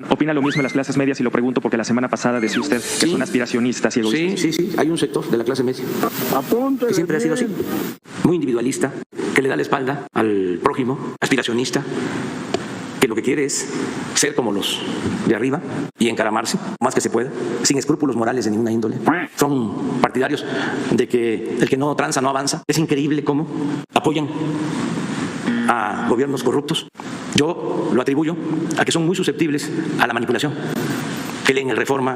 ¿Opina lo mismo de las clases medias? Y lo pregunto porque la semana pasada decía usted que son aspiracionistas y egoístas. Sí, hay un sector de la clase media que siempre ha sido así, muy individualista, que le da la espalda al prójimo, aspiracionista, que lo que quiere es ser como los de arriba y encaramarse más que se pueda, sin escrúpulos morales de ninguna índole. Son partidarios de que el que no tranza no avanza. Es increíble cómo apoyan a gobiernos corruptos. Yo lo atribuyo a que son muy susceptibles a la manipulación. Que leen el Reforma.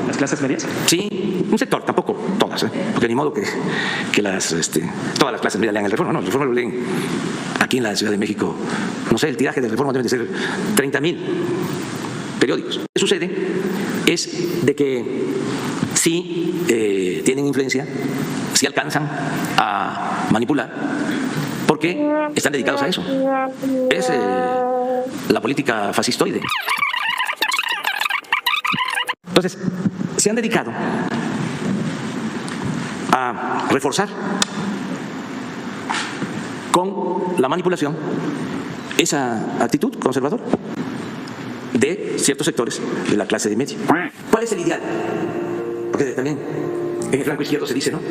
¿Las clases medias? Sí, un sector, tampoco todas, porque ni modo que todas las clases medias lean el Reforma. No, el Reforma lo leen aquí en la Ciudad de México. No sé, el tiraje del Reforma debe de ser 30,000 periódicos. Lo que sucede es de que sí tienen influencia, sí alcanzan a manipular, porque están dedicados a eso. Es la política fascistoide. Entonces, se han dedicado a reforzar con la manipulación esa actitud conservadora de ciertos sectores de la clase de media. ¿Cuál es el ideal? Porque también en el flanco izquierdo se dice, ¿no?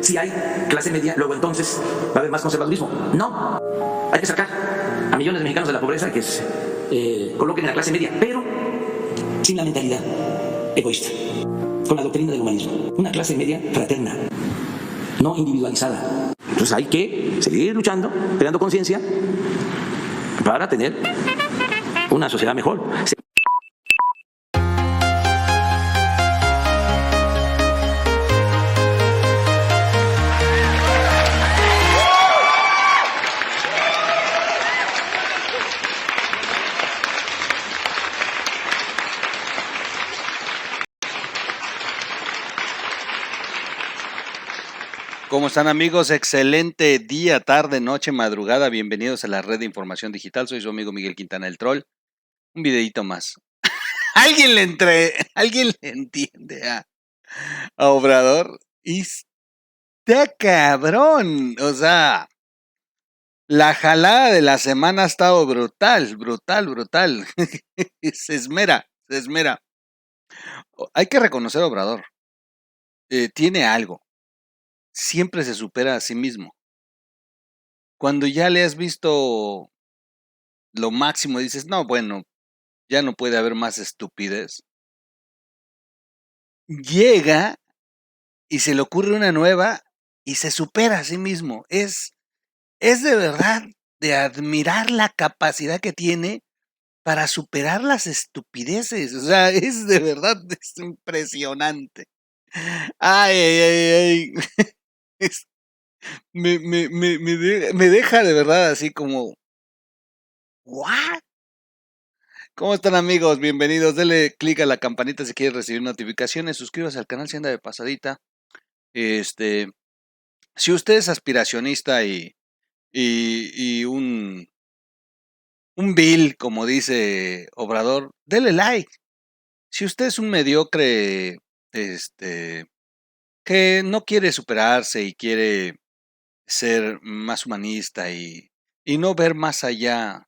Si hay clase media, luego entonces va a haber más conservadurismo. No, hay que sacar a millones de mexicanos de la pobreza que se coloquen en la clase media, pero sin la mentalidad egoísta, con la doctrina del humanismo. Una clase media fraterna, no individualizada. Entonces hay que seguir luchando, creando conciencia para tener una sociedad mejor. ¿Cómo están, amigos? Excelente día, tarde, noche, madrugada. Bienvenidos a la red de información digital. Soy su amigo Miguel Quintana, el Troll. Un videíto más. ¿Alguien le entiende a Obrador? Y está cabrón. O sea, la jalada de la semana ha estado brutal. Se esmera. Hay que reconocer a Obrador. Tiene algo. Siempre se supera a sí mismo. Cuando ya le has visto lo máximo, dices, no, bueno, ya no puede haber más estupidez. Llega y se le ocurre una nueva y se supera a sí mismo. Es de verdad de admirar la capacidad que tiene para superar las estupideces. O sea, es de verdad, es impresionante. Ay. Es- me deja de verdad así como, ¿what? ¿Cómo están, amigos? Bienvenidos. Dele clic a la campanita si quieres recibir notificaciones. Suscríbase al canal si anda de pasadita. Si usted es aspiracionista y un vil, como dice Obrador, dele like. Si usted es un mediocre, que no quiere superarse y quiere ser más humanista y no ver más allá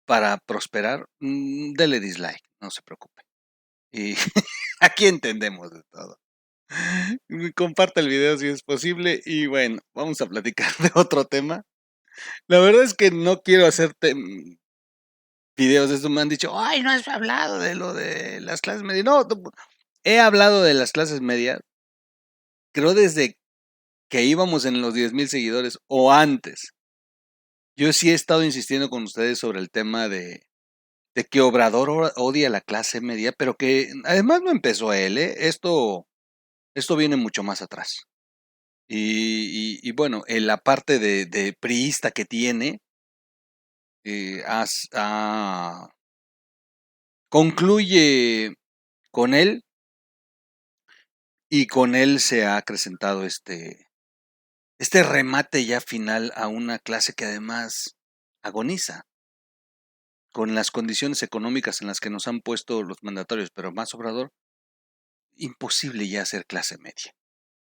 para prosperar, dele dislike, no se preocupe. Y aquí entendemos de todo. Comparte el video si es posible y bueno, vamos a platicar de otro tema. La verdad es que no quiero hacerte videos de esto. Me han dicho, ay, no has hablado de lo de las clases medias. No, he hablado de las clases medias, creo desde que íbamos en los 10,000 seguidores o antes. Yo sí he estado insistiendo con ustedes sobre el tema de que Obrador odia a la clase media, pero que además no empezó él, ¿eh? Esto viene mucho más atrás. Y bueno, en la parte de priista que tiene, concluye con él y con él se ha acrecentado este remate ya final a una clase que además agoniza con las condiciones económicas en las que nos han puesto los mandatarios, pero más Obrador, imposible ya ser clase media.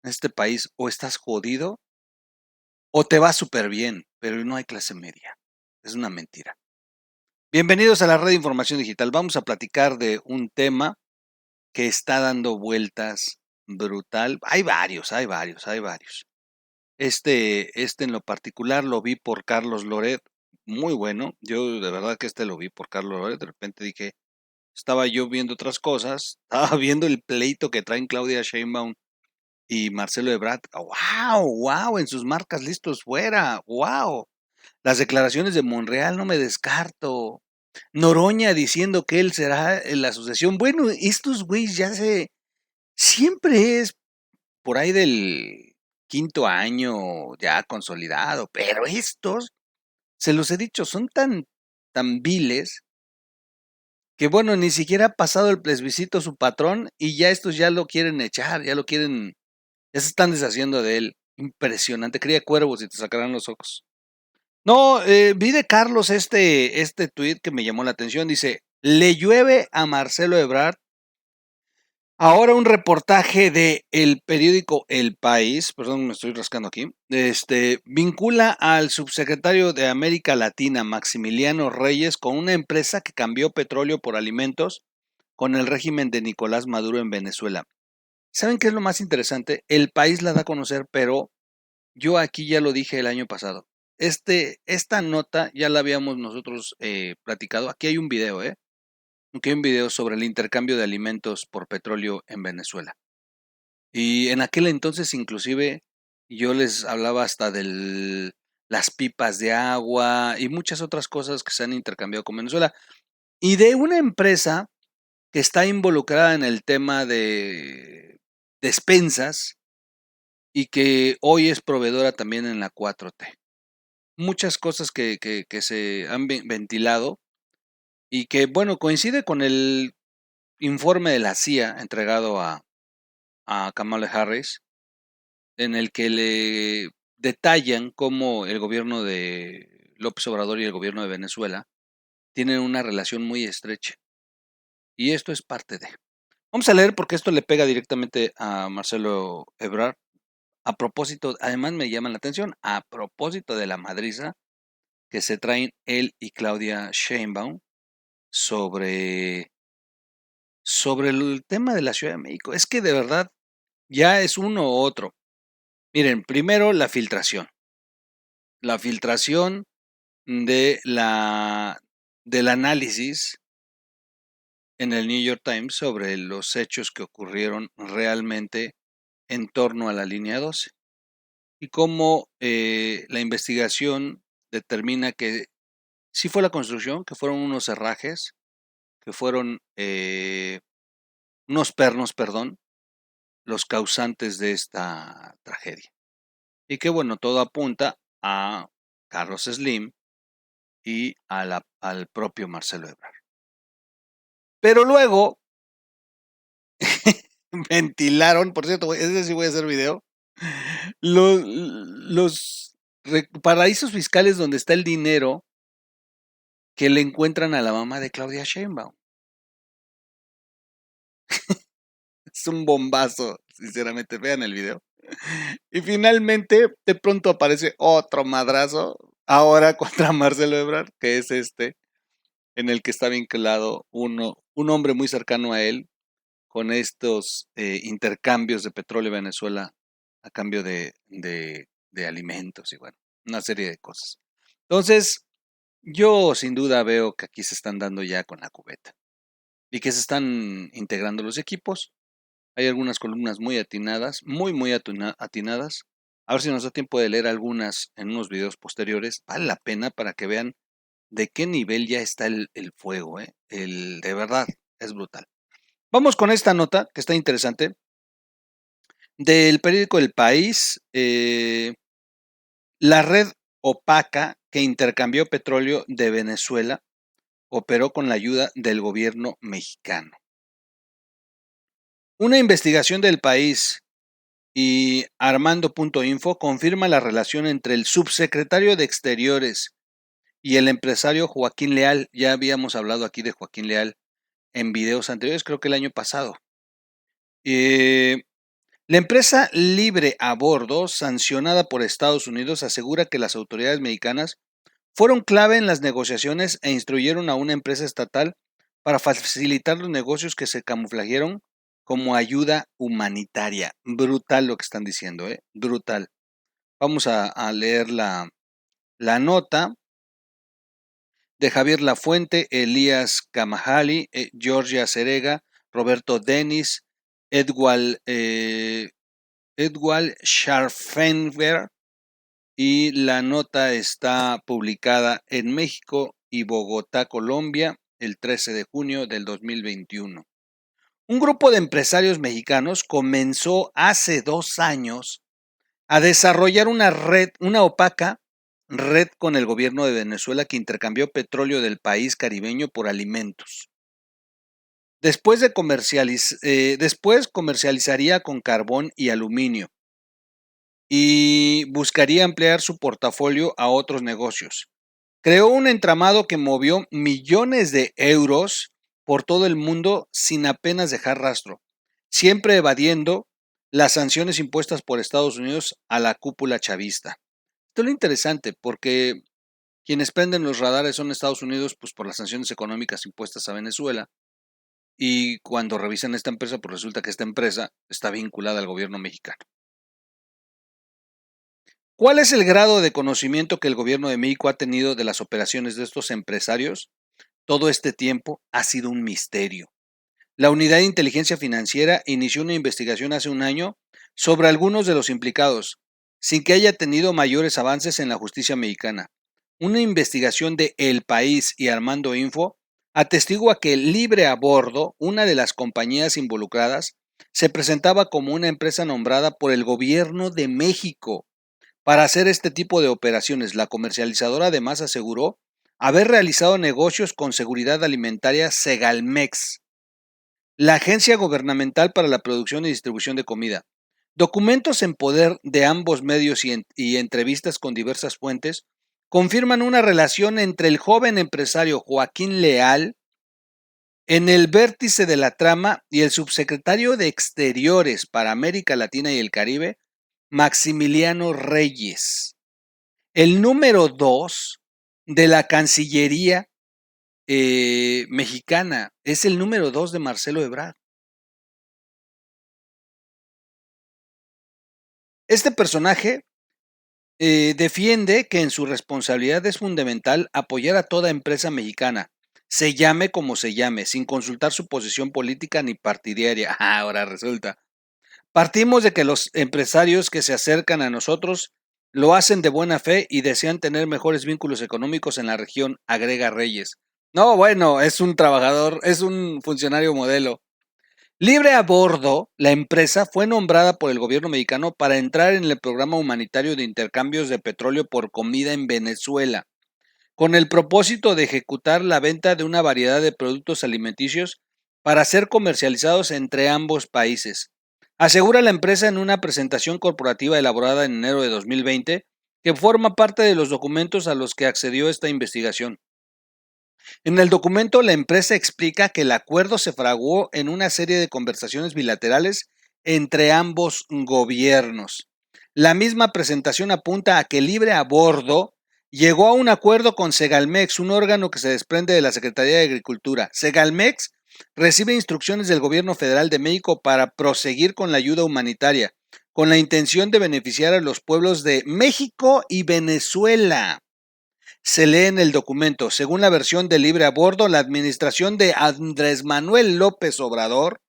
En este país o estás jodido o te va súper bien, pero no hay clase media. Es una mentira. Bienvenidos a la red de información digital. Vamos a platicar de un tema que está dando vueltas brutal. Hay varios. Este en lo particular lo vi por Carlos Loret, muy bueno. Yo de verdad que lo vi por Carlos Loret. De repente dije, estaba yo viendo otras cosas, estaba viendo el pleito que traen Claudia Sheinbaum y Marcelo Ebrard. ¡Wow! ¡Wow! En sus marcas listos fuera. ¡Wow! Las declaraciones de Monreal no me descarto. Noroña diciendo que él será en la sucesión. Bueno, estos güeyes siempre es por ahí del quinto año ya consolidado, pero estos, se los he dicho, son tan viles que bueno, ni siquiera ha pasado el plebiscito su patrón y ya estos ya lo quieren echar, ya se están deshaciendo de él. Impresionante, cría cuervos y te sacarán los ojos. No, vi de Carlos este tuit que me llamó la atención. Dice, le llueve a Marcelo Ebrard. Ahora un reportaje de el periódico El País, perdón, me estoy rascando aquí, vincula al subsecretario de América Latina, Maximiliano Reyes, con una empresa que cambió petróleo por alimentos con el régimen de Nicolás Maduro en Venezuela. ¿Saben qué es lo más interesante? El País la da a conocer, pero yo aquí ya lo dije el año pasado. Esta nota ya la habíamos nosotros platicado. Aquí hay un video, Aquí hay un video sobre el intercambio de alimentos por petróleo en Venezuela. Y en aquel entonces, inclusive, yo les hablaba hasta de las pipas de agua y muchas otras cosas que se han intercambiado con Venezuela. Y de una empresa que está involucrada en el tema de despensas y que hoy es proveedora también en la 4T. Muchas cosas que se han ventilado y que, bueno, coincide con el informe de la CIA entregado a Kamala Harris, en el que le detallan cómo el gobierno de López Obrador y el gobierno de Venezuela tienen una relación muy estrecha. Y esto es parte de. Vamos a leer porque esto le pega directamente a Marcelo Ebrard. A propósito, además me llama la atención, a propósito de la madriza que se traen él y Claudia Sheinbaum sobre el tema de la Ciudad de México. Es que de verdad ya es uno u otro. Miren, primero la filtración. La filtración de del análisis en el New York Times sobre los hechos que ocurrieron realmente en torno a la línea 12 y cómo la investigación determina que sí fue la construcción, que fueron unos herrajes, que fueron unos pernos, perdón, los causantes de esta tragedia. Y que bueno, todo apunta a Carlos Slim y al propio Marcelo Ebrard. Pero luego ventilaron, por cierto, ese sí voy a hacer video, los paraísos fiscales donde está el dinero que le encuentran a la mamá de Claudia Sheinbaum. Es un bombazo, sinceramente, vean el video. Y finalmente, de pronto aparece otro madrazo, ahora contra Marcelo Ebrard, que es en el que está vinculado un hombre muy cercano a él, con estos intercambios de petróleo en Venezuela a cambio de alimentos y bueno, una serie de cosas. Entonces, yo sin duda veo que aquí se están dando ya con la cubeta y que se están integrando los equipos. Hay algunas columnas muy atinadas, muy atinadas. A ver si nos da tiempo de leer algunas en unos videos posteriores. Vale la pena para que vean de qué nivel ya está el fuego. De verdad, es brutal. Vamos con esta nota que está interesante. Del periódico El País, la red opaca que intercambió petróleo de Venezuela operó con la ayuda del gobierno mexicano. Una investigación del País y Armando.info confirma la relación entre el subsecretario de Exteriores y el empresario Joaquín Leal. Ya habíamos hablado aquí de Joaquín Leal en videos anteriores, creo que el año pasado. La empresa Libre a Bordo, sancionada por Estados Unidos, asegura que las autoridades mexicanas fueron clave en las negociaciones e instruyeron a una empresa estatal para facilitar los negocios que se camuflajearon como ayuda humanitaria. Brutal lo que están diciendo, brutal. Vamos a leer la nota de Javier Lafuente, Elías Camajali, Georgia Cerega, Roberto Denis, Edwal Scharfenberg, y la nota está publicada en México y Bogotá, Colombia, el 13 de junio del 2021. Un grupo de empresarios mexicanos comenzó hace 2 años a desarrollar una opaca red con el gobierno de Venezuela que intercambió petróleo del país caribeño por alimentos. Después comercializaría con carbón y aluminio y buscaría ampliar su portafolio a otros negocios. Creó un entramado que movió millones de euros por todo el mundo sin apenas dejar rastro, siempre evadiendo las sanciones impuestas por Estados Unidos a la cúpula chavista. Esto es lo interesante porque quienes prenden los radares son Estados Unidos, pues por las sanciones económicas impuestas a Venezuela, y cuando revisan esta empresa, pues resulta que esta empresa está vinculada al gobierno mexicano. ¿Cuál es el grado de conocimiento que el gobierno de México ha tenido de las operaciones de estos empresarios? Todo este tiempo ha sido un misterio. La Unidad de Inteligencia Financiera inició una investigación hace un año sobre algunos de los implicados, sin que haya tenido mayores avances en la justicia mexicana. Una investigación de El País y Armando Info atestigua que Libre a Bordo, una de las compañías involucradas, se presentaba como una empresa nombrada por el gobierno de México para hacer este tipo de operaciones. La comercializadora además aseguró haber realizado negocios con seguridad alimentaria Segalmex, la agencia gubernamental para la producción y distribución de comida. Documentos en poder de ambos medios y entrevistas con diversas fuentes confirman una relación entre el joven empresario Joaquín Leal en el vértice de la trama y el subsecretario de Exteriores para América Latina y el Caribe, Maximiliano Reyes, el número 2 de la Cancillería mexicana, es el número 2 de Marcelo Ebrard. Este personaje defiende que en su responsabilidad es fundamental apoyar a toda empresa mexicana, se llame como se llame, sin consultar su posición política ni partidaria. Ahora resulta. Partimos de que los empresarios que se acercan a nosotros lo hacen de buena fe y desean tener mejores vínculos económicos en la región, agrega Reyes. No, bueno, es un trabajador, es un funcionario modelo. Libre a Bordo, la empresa fue nombrada por el gobierno mexicano para entrar en el programa humanitario de intercambios de petróleo por comida en Venezuela, con el propósito de ejecutar la venta de una variedad de productos alimenticios para ser comercializados entre ambos países. Asegura la empresa en una presentación corporativa elaborada en enero de 2020 que forma parte de los documentos a los que accedió esta investigación. En el documento, la empresa explica que el acuerdo se fraguó en una serie de conversaciones bilaterales entre ambos gobiernos. La misma presentación apunta a que Libre a Bordo llegó a un acuerdo con Segalmex, un órgano que se desprende de la Secretaría de Agricultura. Segalmex recibe instrucciones del Gobierno Federal de México para proseguir con la ayuda humanitaria, con la intención de beneficiar a los pueblos de México y Venezuela. Se lee en el documento, según la versión de Libre a Bordo, la administración de Andrés Manuel López Obrador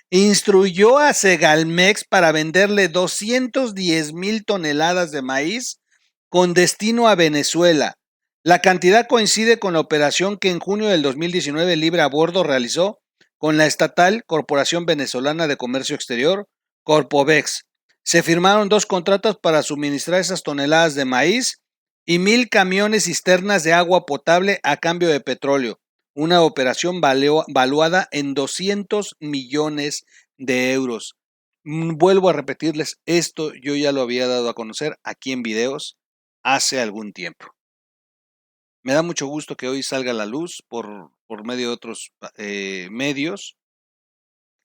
instruyó a Segalmex para venderle 210,000 toneladas de maíz con destino a Venezuela. La cantidad coincide con la operación que en junio del 2019 Libre a Bordo realizó con la estatal Corporación Venezolana de Comercio Exterior, Corpovex. Se firmaron 2 contratos para suministrar esas toneladas de maíz y 1,000 camiones cisternas de agua potable a cambio de petróleo. Una operación valuada en 200 millones de euros. Vuelvo a repetirles, esto yo ya lo había dado a conocer aquí en videos hace algún tiempo. Me da mucho gusto que hoy salga a la luz por medio de otros medios.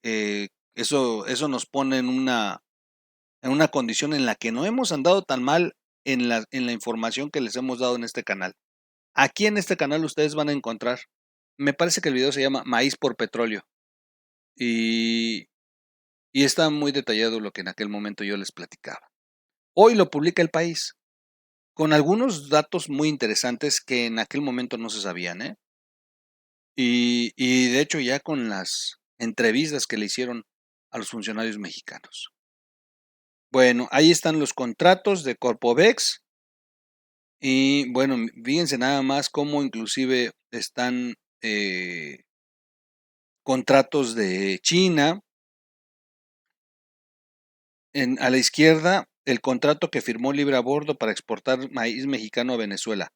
Eso nos pone en una condición en la que no hemos andado tan mal en la información que les hemos dado en este canal. Aquí en este canal ustedes van a encontrar, me parece que el video se llama Maíz por Petróleo. Y, y está muy detallado lo que en aquel momento yo les platicaba. Hoy lo publica El País, con algunos datos muy interesantes que en aquel momento no se sabían, ¿eh? Y de hecho ya con las entrevistas que le hicieron a los funcionarios mexicanos. Bueno, ahí están los contratos de Corpovex. Y bueno, fíjense nada más cómo inclusive están contratos de China. A la izquierda, el contrato que firmó Libre a Bordo para exportar maíz mexicano a Venezuela.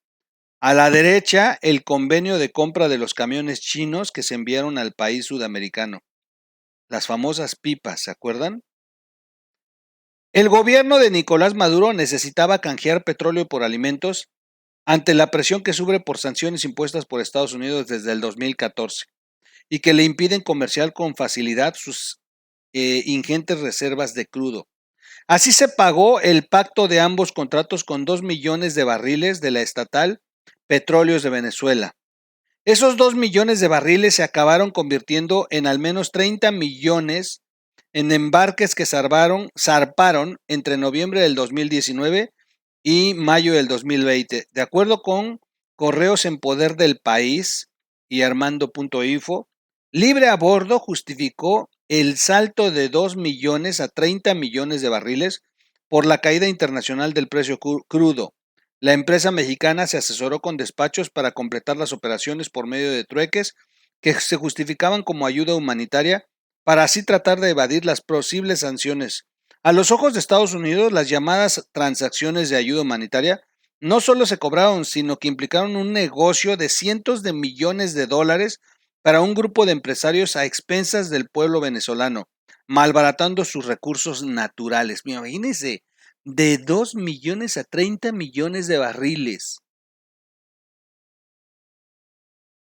A la derecha, el convenio de compra de los camiones chinos que se enviaron al país sudamericano. Las famosas pipas, ¿se acuerdan? El gobierno de Nicolás Maduro necesitaba canjear petróleo por alimentos ante la presión que sufre por sanciones impuestas por Estados Unidos desde el 2014 y que le impiden comerciar con facilidad sus ingentes reservas de crudo. Así se pagó el pacto de ambos contratos con 2 millones de barriles de la estatal Petróleos de Venezuela. Esos 2 millones de barriles se acabaron convirtiendo en al menos 30 millones en embarques que zarparon entre noviembre del 2019 y mayo del 2020. De acuerdo con Correos en Poder del País y Armando.info, Libre a Bordo justificó el salto de 2 millones a 30 millones de barriles por la caída internacional del precio crudo. La empresa mexicana se asesoró con despachos para completar las operaciones por medio de trueques que se justificaban como ayuda humanitaria para así tratar de evadir las posibles sanciones. A los ojos de Estados Unidos, las llamadas transacciones de ayuda humanitaria no solo se cobraron, sino que implicaron un negocio de cientos de millones de dólares para un grupo de empresarios a expensas del pueblo venezolano, malbaratando sus recursos naturales. Imagínense, de 2 millones a 30 millones de barriles.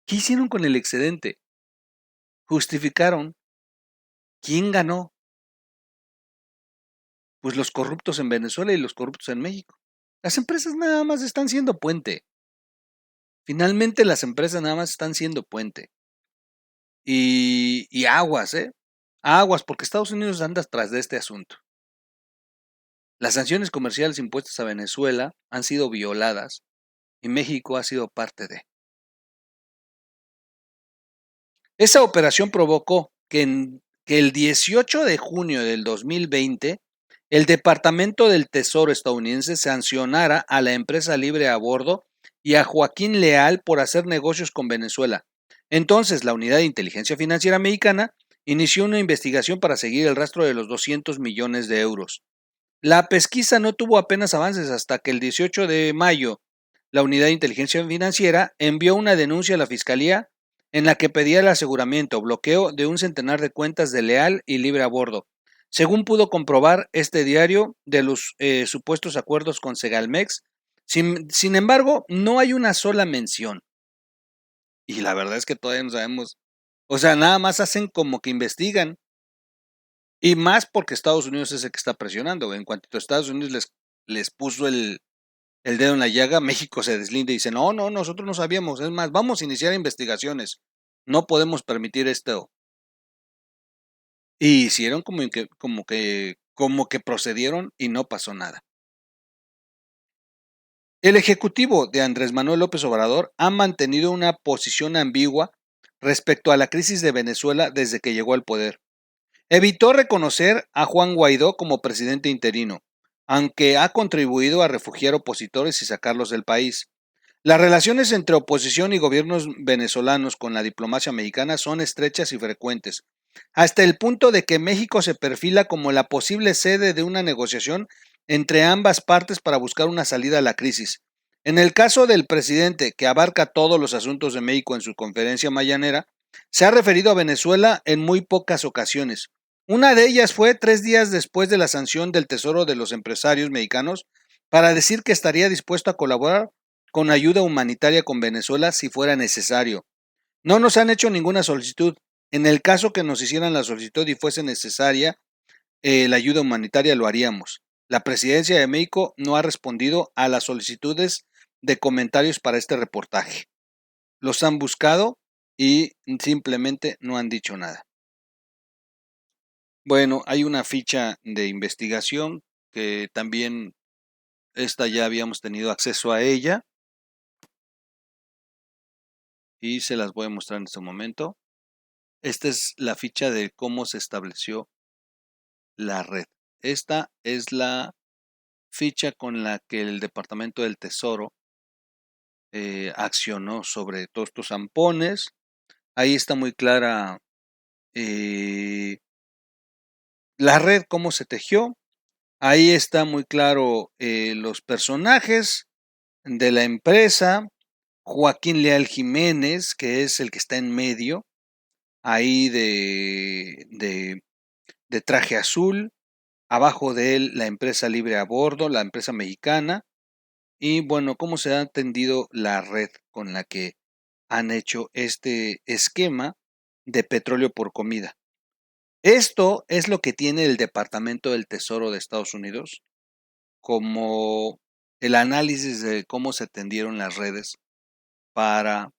¿Qué hicieron con el excedente? Justificaron. ¿Quién ganó? Pues los corruptos en Venezuela y los corruptos en México. Las empresas nada más están siendo puente. Finalmente las empresas nada más están siendo puente. Y aguas, aguas, porque Estados Unidos anda tras de este asunto. Las sanciones comerciales impuestas a Venezuela han sido violadas y México ha sido parte de. Esa operación provocó que el 18 de junio del 2020 el Departamento del Tesoro estadounidense sancionara a la empresa Libre a Bordo y a Joaquín Leal por hacer negocios con Venezuela. Entonces, la Unidad de Inteligencia Financiera Mexicana inició una investigación para seguir el rastro de los 200 millones de euros. La pesquisa no tuvo apenas avances hasta que el 18 de mayo la Unidad de Inteligencia Financiera envió una denuncia a la Fiscalía en la que pedía el aseguramiento, bloqueo de un centenar de cuentas de Leal y Libre a Bordo. Según pudo comprobar este diario de los supuestos acuerdos con Segalmex, sin embargo, no hay una sola mención. Y la verdad es que todavía no sabemos. O sea, nada más hacen como que investigan. Y más porque Estados Unidos es el que está presionando. En cuanto a Estados Unidos les puso el dedo en la llaga, México se deslinda y dice, no, nosotros no sabíamos. Es más, vamos a iniciar investigaciones. No podemos permitir esto. Y hicieron como que procedieron y no pasó nada. El ejecutivo de Andrés Manuel López Obrador ha mantenido una posición ambigua respecto a la crisis de Venezuela desde que llegó al poder. Evitó reconocer a Juan Guaidó como presidente interino, aunque ha contribuido a refugiar opositores y sacarlos del país. Las relaciones entre oposición y gobiernos venezolanos con la diplomacia mexicana son estrechas y frecuentes, hasta el punto de que México se perfila como la posible sede de una negociación entre ambas partes para buscar una salida a la crisis. En el caso del presidente, que abarca todos los asuntos de México en su conferencia mañanera, se ha referido a Venezuela en muy pocas ocasiones. Una de ellas fue 3 días después de la sanción del Tesoro de los empresarios mexicanos para decir que estaría dispuesto a colaborar con ayuda humanitaria con Venezuela si fuera necesario. No nos han hecho ninguna solicitud. En el caso que nos hicieran la solicitud y fuese necesaria la ayuda humanitaria, lo haríamos. La presidencia de México no ha respondido a las solicitudes de comentarios para este reportaje. Los han buscado y simplemente no han dicho nada. Bueno, hay una ficha de investigación que también esta ya habíamos tenido acceso a ella y se las voy a mostrar en este momento. Esta es la ficha de cómo se estableció la red. Esta es la ficha con la que el Departamento del Tesoro accionó sobre todos estos zampones. Ahí está muy clara la red, cómo se tejió. Ahí está muy claro los personajes de la empresa. Joaquín Leal Jiménez, que es el que está en medio, ahí de traje azul. Abajo de él la empresa Libre a Bordo, la empresa mexicana. Y bueno, cómo se ha atendido la red con la que han hecho este esquema de petróleo por comida. Esto es lo que tiene el Departamento del Tesoro de Estados Unidos como el análisis de cómo se atendieron las redes para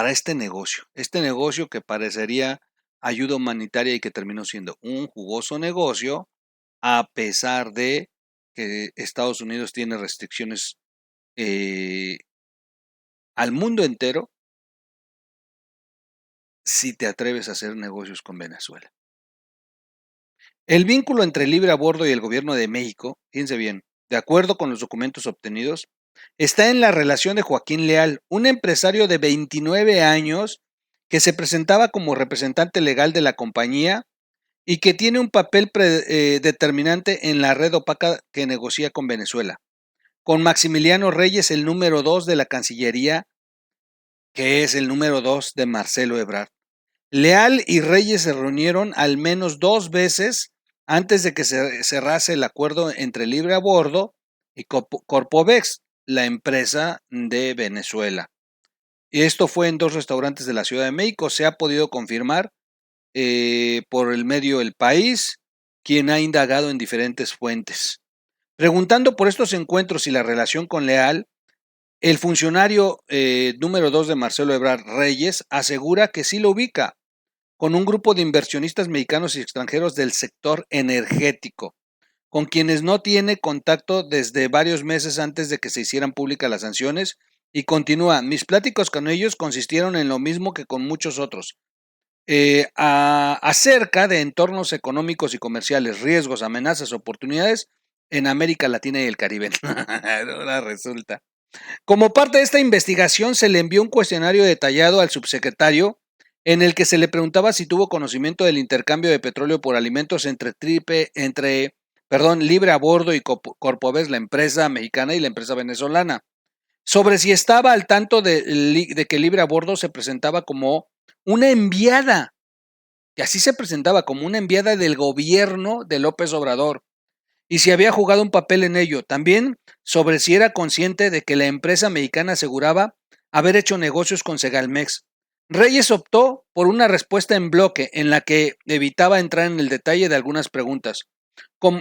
este negocio que parecería ayuda humanitaria y que terminó siendo un jugoso negocio, a pesar de que Estados Unidos tiene restricciones al mundo entero si te atreves a hacer negocios con Venezuela. El vínculo entre Libre a Bordo y el gobierno de México, fíjense bien, de acuerdo con los documentos obtenidos, está en la relación de Joaquín Leal, un empresario de 29 años que se presentaba como representante legal de la compañía y que tiene un papel determinante en la red opaca que negocia con Venezuela, con Maximiliano Reyes, el número 2 de la Cancillería, que es el número 2 de Marcelo Ebrard. Leal y Reyes se reunieron al menos 2 veces antes de que se cerrase el acuerdo entre Libre a Bordo y Corpovex, la empresa de Venezuela. Y esto fue en 2 restaurantes de la Ciudad de México. Se ha podido confirmar por el medio El País, quien ha indagado en diferentes fuentes. Preguntando por estos encuentros y la relación con Leal, el funcionario número 2 de Marcelo Ebrard, Reyes, asegura que sí lo ubica con un grupo de inversionistas mexicanos y extranjeros del sector energético, con quienes no tiene contacto desde varios meses antes de que se hicieran públicas las sanciones, y continúa: mis pláticas con ellos consistieron en lo mismo que con muchos otros, acerca de entornos económicos y comerciales, riesgos, amenazas, oportunidades en América Latina y el Caribe. Ahora resulta. Como parte de esta investigación, se le envió un cuestionario detallado al subsecretario en el que se le preguntaba si tuvo conocimiento del intercambio de petróleo por alimentos entre Libre a Bordo y Corpovex, la empresa mexicana, y la empresa venezolana, sobre si estaba al tanto de que Libre a Bordo se presentaba como una enviada, que así se presentaba, como una enviada del gobierno de López Obrador, y si había jugado un papel en ello. También sobre si era consciente de que la empresa mexicana aseguraba haber hecho negocios con Segalmex. Reyes optó por una respuesta en bloque en la que evitaba entrar en el detalle de algunas preguntas.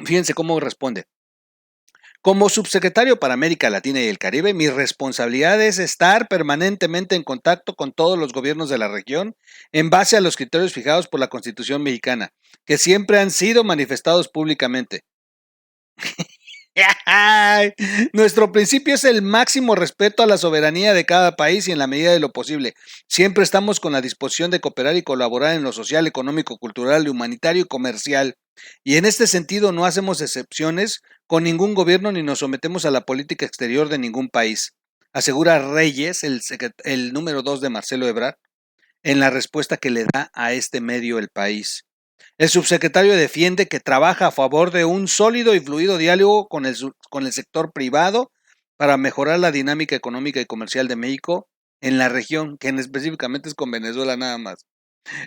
Fíjense cómo responde. Como subsecretario para América Latina y el Caribe, mi responsabilidad es estar permanentemente en contacto con todos los gobiernos de la región en base a los criterios fijados por la Constitución mexicana, que siempre han sido manifestados públicamente. Nuestro principio es el máximo respeto a la soberanía de cada país y en la medida de lo posible. Siempre estamos con la disposición de cooperar y colaborar en lo social, económico, cultural, humanitario y comercial. Y en este sentido no hacemos excepciones con ningún gobierno ni nos sometemos a la política exterior de ningún país, asegura Reyes, el número 2 de Marcelo Ebrard, en la respuesta que le da a este medio El País. El subsecretario defiende que trabaja a favor de un sólido y fluido diálogo con el sector privado para mejorar la dinámica económica y comercial de México en la región, que específicamente es con Venezuela nada más.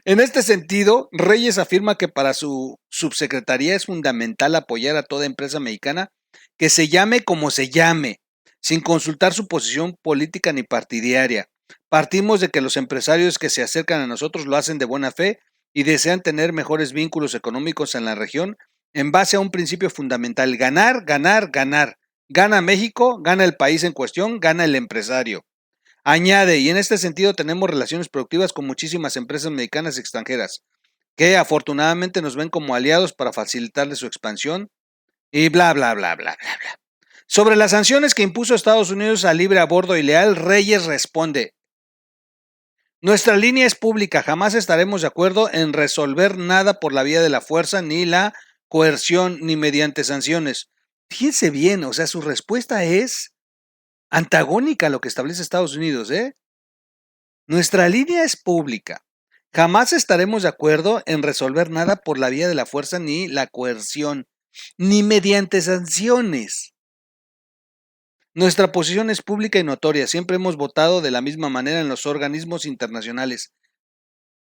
En este sentido, Reyes afirma que para su subsecretaría es fundamental apoyar a toda empresa mexicana que se llame como se llame, sin consultar su posición política ni partidaria. Partimos de que los empresarios que se acercan a nosotros lo hacen de buena fe y desean tener mejores vínculos económicos en la región en base a un principio fundamental: ganar, ganar, ganar. Gana México, gana el país en cuestión, gana el empresario. Añade, y en este sentido tenemos relaciones productivas con muchísimas empresas mexicanas y extranjeras, que afortunadamente nos ven como aliados para facilitarles su expansión y bla, bla, bla, bla, bla, bla. Sobre las sanciones que impuso Estados Unidos a libre aborto y leal, Reyes responde: nuestra línea es pública, jamás estaremos de acuerdo en resolver nada por la vía de la fuerza, ni la coerción, ni mediante sanciones. Fíjense bien, o sea, su respuesta es antagónica a lo que establece Estados Unidos, ¿eh? Nuestra línea es pública. Jamás estaremos de acuerdo en resolver nada por la vía de la fuerza, ni la coerción, ni mediante sanciones. Nuestra posición es pública y notoria. Siempre hemos votado de la misma manera en los organismos internacionales.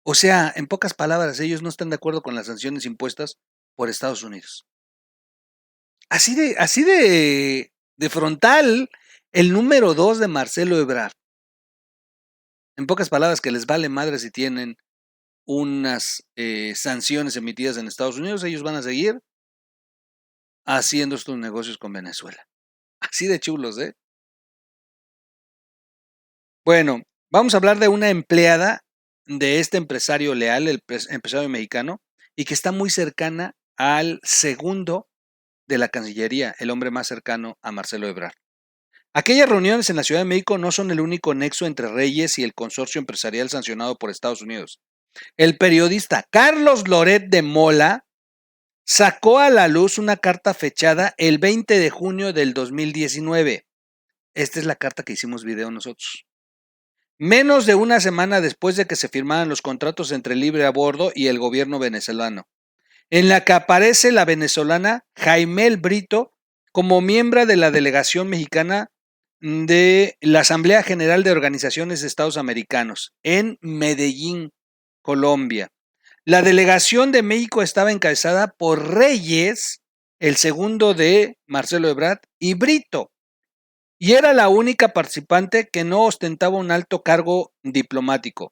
O sea, en pocas palabras, ellos no están de acuerdo con las sanciones impuestas por Estados Unidos. Así de frontal, el número 2 de Marcelo Ebrard. En pocas palabras, que les vale madre si tienen unas sanciones emitidas en Estados Unidos, ellos van a seguir haciendo estos negocios con Venezuela. Así de chulos, ¿eh? Bueno, vamos a hablar de una empleada de este empresario leal, el empresario mexicano, y que está muy cercana al segundo de la Cancillería, el hombre más cercano a Marcelo Ebrard. Aquellas reuniones en la Ciudad de México no son el único nexo entre Reyes y el consorcio empresarial sancionado por Estados Unidos. El periodista Carlos Loret de Mola sacó a la luz una carta fechada el 20 de junio del 2019. Esta es la carta que hicimos video nosotros. Menos de una semana después de que se firmaran los contratos entre Libre a Bordo y el gobierno venezolano, en la que aparece la venezolana Jaimel Brito como miembro de la delegación mexicana de la Asamblea General de Organizaciones de Estados Americanos en Medellín, Colombia. La delegación de México estaba encabezada por Reyes, el segundo de Marcelo Ebrard, y Brito, y era la única participante que no ostentaba un alto cargo diplomático.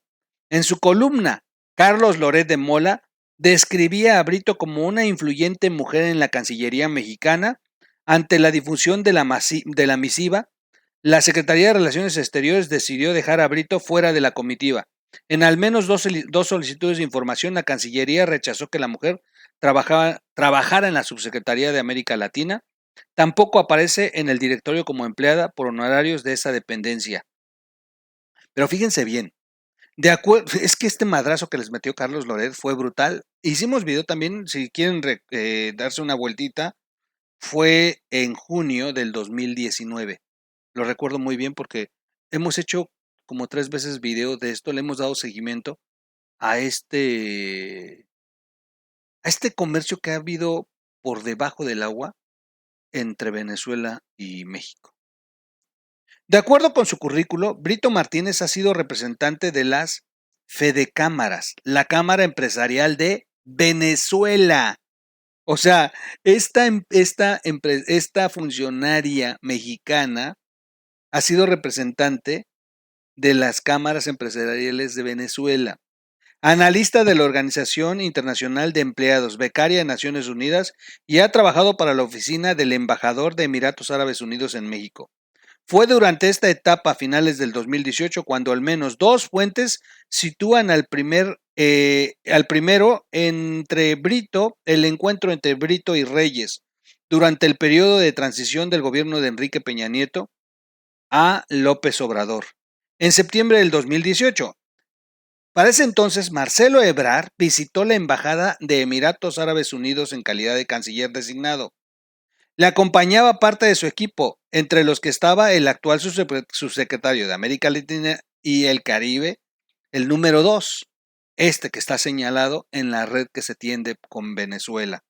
En su columna, Carlos Loret de Mola describía a Brito como una influyente mujer en la Cancillería mexicana. Ante la difusión de la misiva, la Secretaría de Relaciones Exteriores decidió dejar a Brito fuera de la comitiva. En al menos dos solicitudes de información, la Cancillería rechazó que la mujer trabajara en la Subsecretaría de América Latina. Tampoco aparece en el directorio como empleada por honorarios de esa dependencia. Pero fíjense bien, es que este madrazo que les metió Carlos Loret fue brutal. Hicimos video también, si quieren darse una vueltita, fue en junio del 2019. Lo recuerdo muy bien porque hemos hecho como 3 veces video de esto, le hemos dado seguimiento a este comercio que ha habido por debajo del agua entre Venezuela y México. De acuerdo con su currículo, Brito Martínez ha sido representante de las Fedecámaras, la Cámara Empresarial de Venezuela. O sea, esta funcionaria mexicana ha sido representante de las cámaras empresariales de Venezuela, analista de la Organización Internacional de Empleados, becaria de Naciones Unidas y ha trabajado para la oficina del embajador de Emiratos Árabes Unidos en México. Fue durante esta etapa, a finales del 2018, cuando al menos 2 fuentes sitúan al primero entre Brito, el encuentro entre Brito y Reyes, durante el periodo de transición del gobierno de Enrique Peña Nieto a López Obrador, en septiembre del 2018. Para ese entonces, Marcelo Ebrard visitó la Embajada de Emiratos Árabes Unidos en calidad de canciller designado. Le acompañaba parte de su equipo, entre los que estaba el actual subsecretario de América Latina y el Caribe, el número 2, que está señalado en la red que se tiende con Venezuela.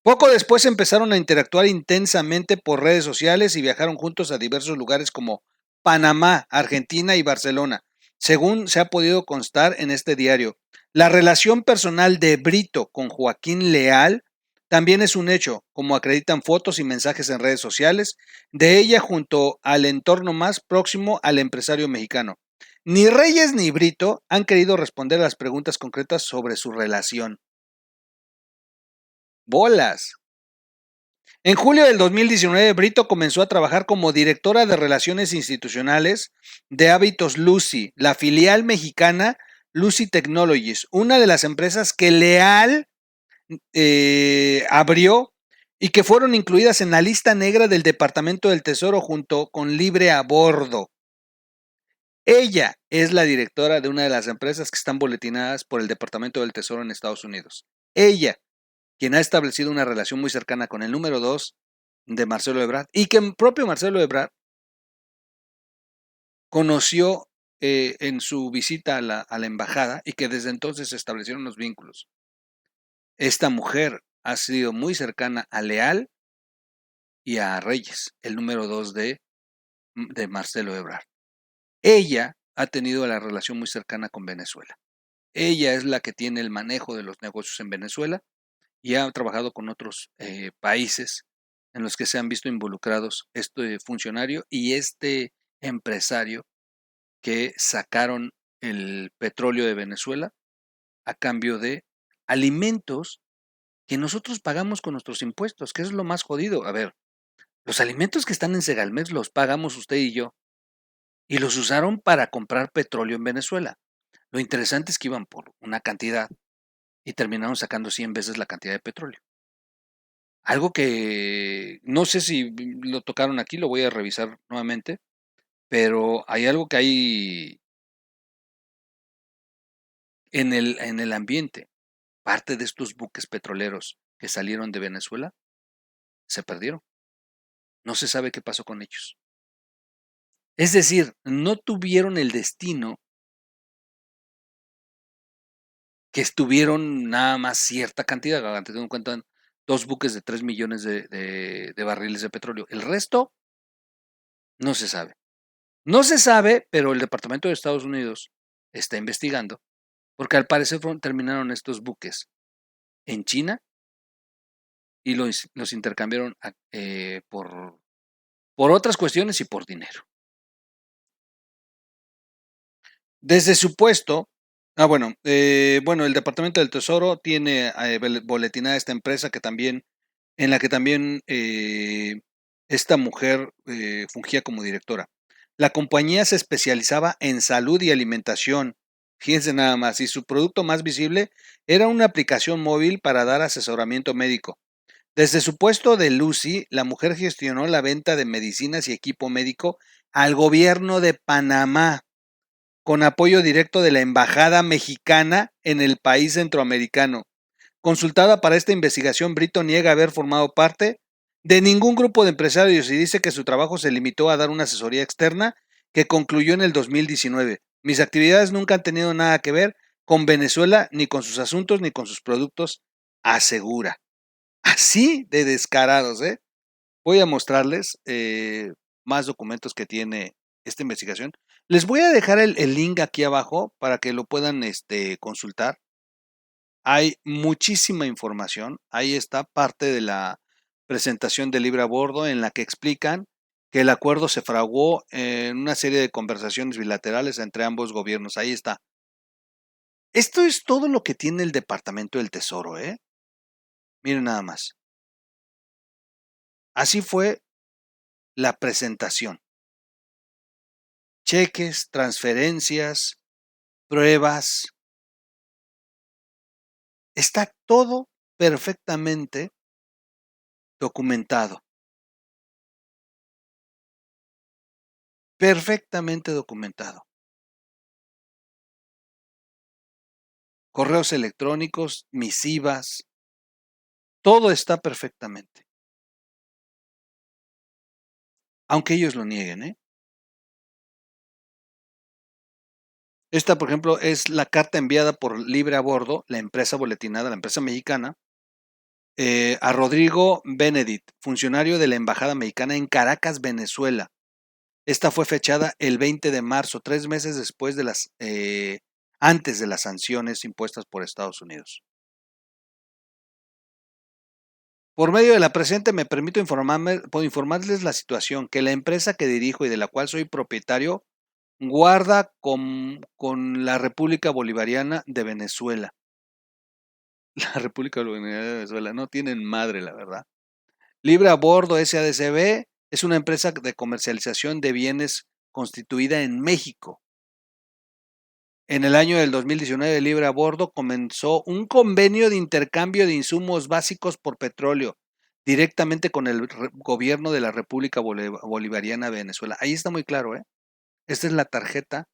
Poco después empezaron a interactuar intensamente por redes sociales y viajaron juntos a diversos lugares como Panamá, Argentina y Barcelona, según se ha podido constar en este diario. La relación personal de Brito con Joaquín Leal también es un hecho, como acreditan fotos y mensajes en redes sociales de ella junto al entorno más próximo al empresario mexicano. Ni Reyes ni Brito han querido responder a las preguntas concretas sobre su relación. ¡Bolas! En julio del 2019, Brito comenzó a trabajar como directora de Relaciones Institucionales de Hábitos Lucy, la filial mexicana Lucy Technologies, una de las empresas que Leal abrió y que fueron incluidas en la lista negra del Departamento del Tesoro junto con Libre a Bordo. Ella es la directora de una de las empresas que están boletinadas por el Departamento del Tesoro en Estados Unidos. Ella, quien ha establecido una relación muy cercana con el número 2 de Marcelo Ebrard, y que el propio Marcelo Ebrard conoció en su visita a la embajada y que desde entonces se establecieron los vínculos. Esta mujer ha sido muy cercana a Leal y a Reyes, el número 2 de Marcelo Ebrard. Ella ha tenido la relación muy cercana con Venezuela. Ella es la que tiene el manejo de los negocios en Venezuela y ha trabajado con otros países en los que se han visto involucrados este funcionario y este empresario que sacaron el petróleo de Venezuela a cambio de alimentos que nosotros pagamos con nuestros impuestos, que es lo más jodido. A ver, los alimentos que están en Segalmex los pagamos usted y yo, y los usaron para comprar petróleo en Venezuela. Lo interesante es que iban por una cantidad y terminaron sacando 100 veces la cantidad de petróleo. Algo que no sé si lo tocaron aquí, lo voy a revisar nuevamente, pero hay algo que hay en el ambiente. Parte de estos buques petroleros que salieron de Venezuela se perdieron. No se sabe qué pasó con ellos. Es decir, no tuvieron el destino que estuvieron nada más cierta cantidad, teniendo en cuenta 2 buques de 3 millones de barriles de petróleo. El resto no se sabe. No se sabe, pero el Departamento de Estados Unidos está investigando, porque al parecer terminaron estos buques en China y los intercambiaron por otras cuestiones y por dinero. Desde su puesto, el Departamento del Tesoro tiene boletinada esta empresa en la que también esta mujer fungía como directora. La compañía se especializaba en salud y alimentación, fíjense nada más, y su producto más visible era una aplicación móvil para dar asesoramiento médico. Desde su puesto de Lucy, la mujer gestionó la venta de medicinas y equipo médico al gobierno de Panamá, con apoyo directo de la Embajada Mexicana en el país centroamericano. Consultada para esta investigación, Brito niega haber formado parte de ningún grupo de empresarios y dice que su trabajo se limitó a dar una asesoría externa que concluyó en el 2019. Mis actividades nunca han tenido nada que ver con Venezuela, ni con sus asuntos, ni con sus productos, asegura. Así de descarados, ¿eh? Voy a mostrarles más documentos que tiene esta investigación. Les voy a dejar el link aquí abajo para que lo puedan consultar. Hay muchísima información. Ahí está parte de la presentación del libro a bordo en la que explican que el acuerdo se fraguó en una serie de conversaciones bilaterales entre ambos gobiernos. Ahí está. Esto es todo lo que tiene el Departamento del Tesoro, ¿eh? Miren nada más. Así fue la presentación. Cheques, transferencias, pruebas. Está todo perfectamente documentado. Perfectamente documentado. Correos electrónicos, misivas, todo está perfectamente. Aunque ellos lo nieguen, ¿eh? Esta, por ejemplo, es la carta enviada por Libre a Bordo, la empresa boletinada, la empresa mexicana, a Rodrigo Benedict, funcionario de la Embajada Mexicana en Caracas, Venezuela. Esta fue fechada el 20 de marzo, 3 meses después de antes de las sanciones impuestas por Estados Unidos. Por medio de la presente me permito informarles la situación que la empresa que dirijo y de la cual soy propietario guarda con la República Bolivariana de Venezuela. La República Bolivariana de Venezuela no tienen madre, la verdad. Libre a Bordo SADCB es una empresa de comercialización de bienes constituida en México. En el año del 2019, Libre a Bordo comenzó un convenio de intercambio de insumos básicos por petróleo directamente con el gobierno de la República Bolivariana de Venezuela. Ahí está muy claro, ¿eh? Esta es la tarjeta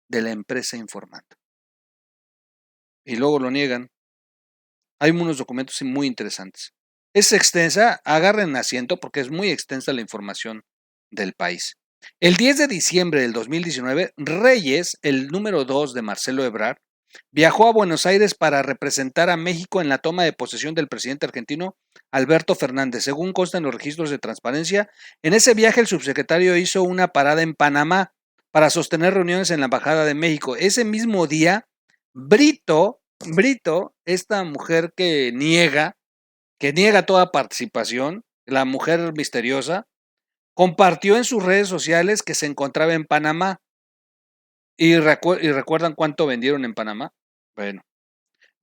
de la empresa informando. Y luego lo niegan. Hay unos documentos muy interesantes. Es extensa, agarren asiento porque es muy extensa la información del país. El 10 de diciembre del 2019, Reyes, el número 2 de Marcelo Ebrard, viajó a Buenos Aires para representar a México en la toma de posesión del presidente argentino Alberto Fernández. Según consta en los registros de transparencia, en ese viaje el subsecretario hizo una parada en Panamá para sostener reuniones en la Embajada de México. Ese mismo día, Brito, esta mujer que niega toda participación, la mujer misteriosa, compartió en sus redes sociales que se encontraba en Panamá. ¿Y recuerdan cuánto vendieron en Panamá? Bueno,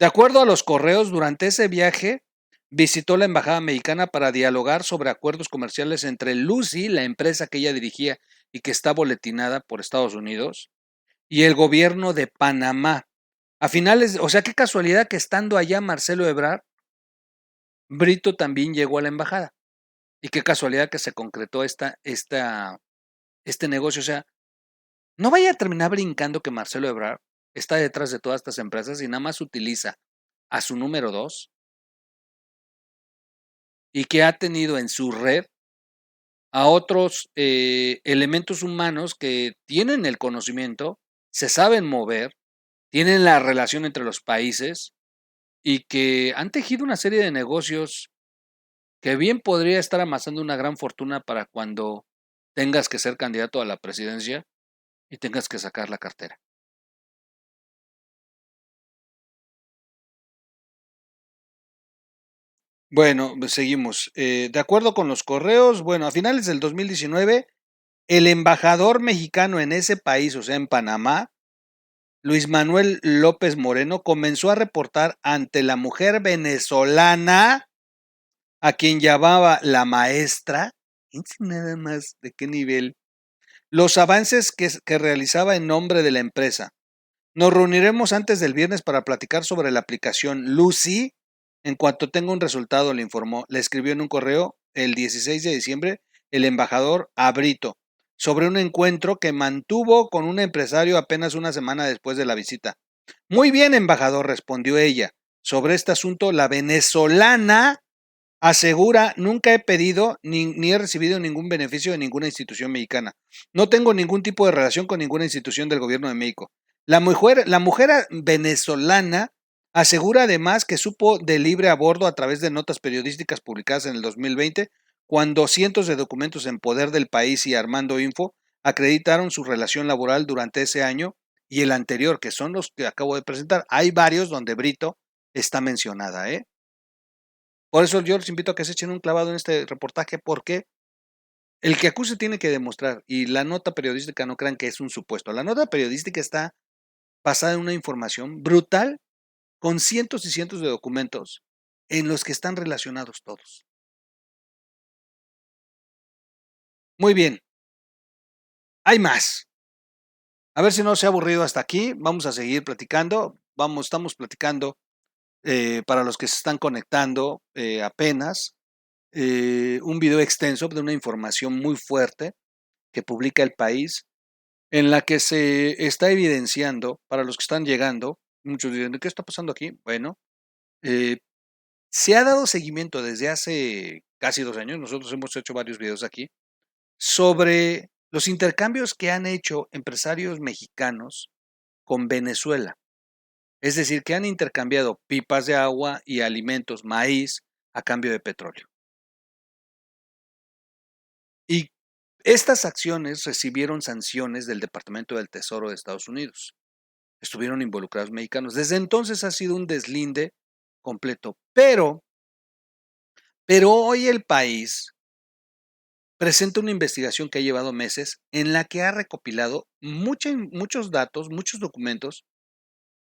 de acuerdo a los correos, durante ese viaje visitó la embajada mexicana para dialogar sobre acuerdos comerciales entre Lucy, la empresa que ella dirigía y que está boletinada por Estados Unidos, y el gobierno de Panamá. A finales, o sea, qué casualidad que estando allá Marcelo Ebrard, Brito también llegó a la embajada. Y qué casualidad que se concretó este negocio. O sea, no vaya a terminar brincando que Marcelo Ebrard está detrás de todas estas empresas y nada más utiliza a su número 2 y que ha tenido en su red a otros elementos humanos que tienen el conocimiento, se saben mover, tienen la relación entre los países y que han tejido una serie de negocios que bien podría estar amasando una gran fortuna para cuando tengas que ser candidato a la presidencia y tengas que sacar la cartera. Bueno, seguimos. De acuerdo con los correos, bueno, a finales del 2019, el embajador mexicano en ese país, o sea, en Panamá, Luis Manuel López Moreno, comenzó a reportar ante la mujer venezolana, a quien llamaba la maestra, nada más de qué nivel, los avances que realizaba en nombre de la empresa. Nos reuniremos antes del viernes para platicar sobre la aplicación Lucy. En cuanto tenga un resultado, le informó. Le escribió en un correo el 16 de diciembre el embajador a Brito sobre un encuentro que mantuvo con un empresario apenas una semana después de la visita. Muy bien, embajador, respondió ella. Sobre este asunto, la venezolana asegura, nunca he pedido ni he recibido ningún beneficio de ninguna institución mexicana. No tengo ningún tipo de relación con ninguna institución del gobierno de México. La mujer venezolana asegura además que supo de Libre a Bordo a través de notas periodísticas publicadas en el 2020, cuando cientos de documentos en poder del país y Armando Info acreditaron su relación laboral durante ese año y el anterior, que son los que acabo de presentar. Hay varios donde Brito está mencionada, ¿eh? Por eso yo les invito a que se echen un clavado en este reportaje, porque el que acuse tiene que demostrar, y la nota periodística no crean que es un supuesto. La nota periodística está basada en una información brutal con cientos y cientos de documentos en los que están relacionados todos. Muy bien, hay más. A ver si no se ha aburrido hasta aquí. Vamos a seguir platicando. Estamos platicando para los que se están conectando apenas. Un video extenso de una información muy fuerte que publica El País, en la que se está evidenciando, para los que están llegando, muchos dicen, ¿qué está pasando aquí? Bueno, se ha dado seguimiento desde hace casi 2 años, nosotros hemos hecho varios videos aquí, sobre los intercambios que han hecho empresarios mexicanos con Venezuela. Es decir, que han intercambiado pipas de agua y alimentos, maíz, a cambio de petróleo. Y estas acciones recibieron sanciones del Departamento del Tesoro de Estados Unidos. Estuvieron involucrados mexicanos. Desde entonces ha sido un deslinde completo. Pero hoy el país presenta una investigación que ha llevado meses en la que ha recopilado muchos datos, muchos documentos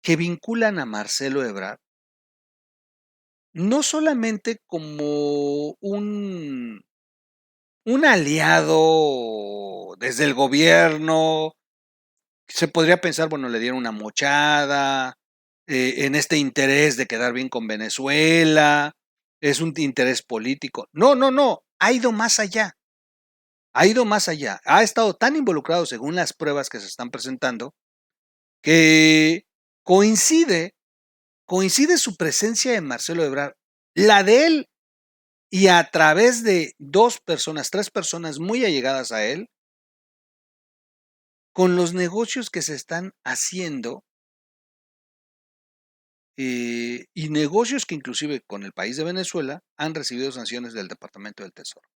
que vinculan a Marcelo Ebrard no solamente como un aliado desde el gobierno, se podría pensar, bueno, le dieron una mochada, en este interés de quedar bien con Venezuela, es un interés político. No, no, no, ha ido más allá, ha ido más allá, ha estado tan involucrado según las pruebas que se están presentando, que coincide, coincide su presencia en Marcelo Ebrard, la de él y a través de 2 personas, 3 personas muy allegadas a él, con los negocios que se están haciendo, y negocios que inclusive con el país de Venezuela han recibido sanciones del Departamento del Tesoro.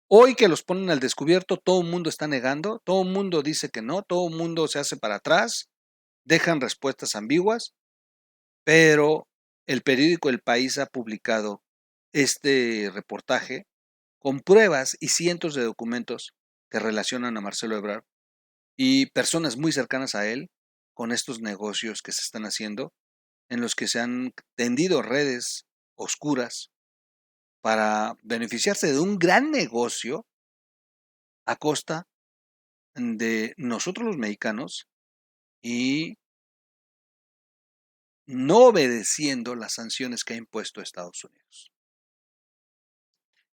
Hoy que los ponen al descubierto, todo el mundo está negando, todo el mundo dice que no, todo el mundo se hace para atrás, dejan respuestas ambiguas, pero el periódico El País ha publicado este reportaje con pruebas y cientos de documentos que relacionan a Marcelo Ebrard y personas muy cercanas a él con estos negocios que se están haciendo, en los que se han tendido redes oscuras para beneficiarse de un gran negocio a costa de nosotros los mexicanos y no obedeciendo las sanciones que ha impuesto Estados Unidos.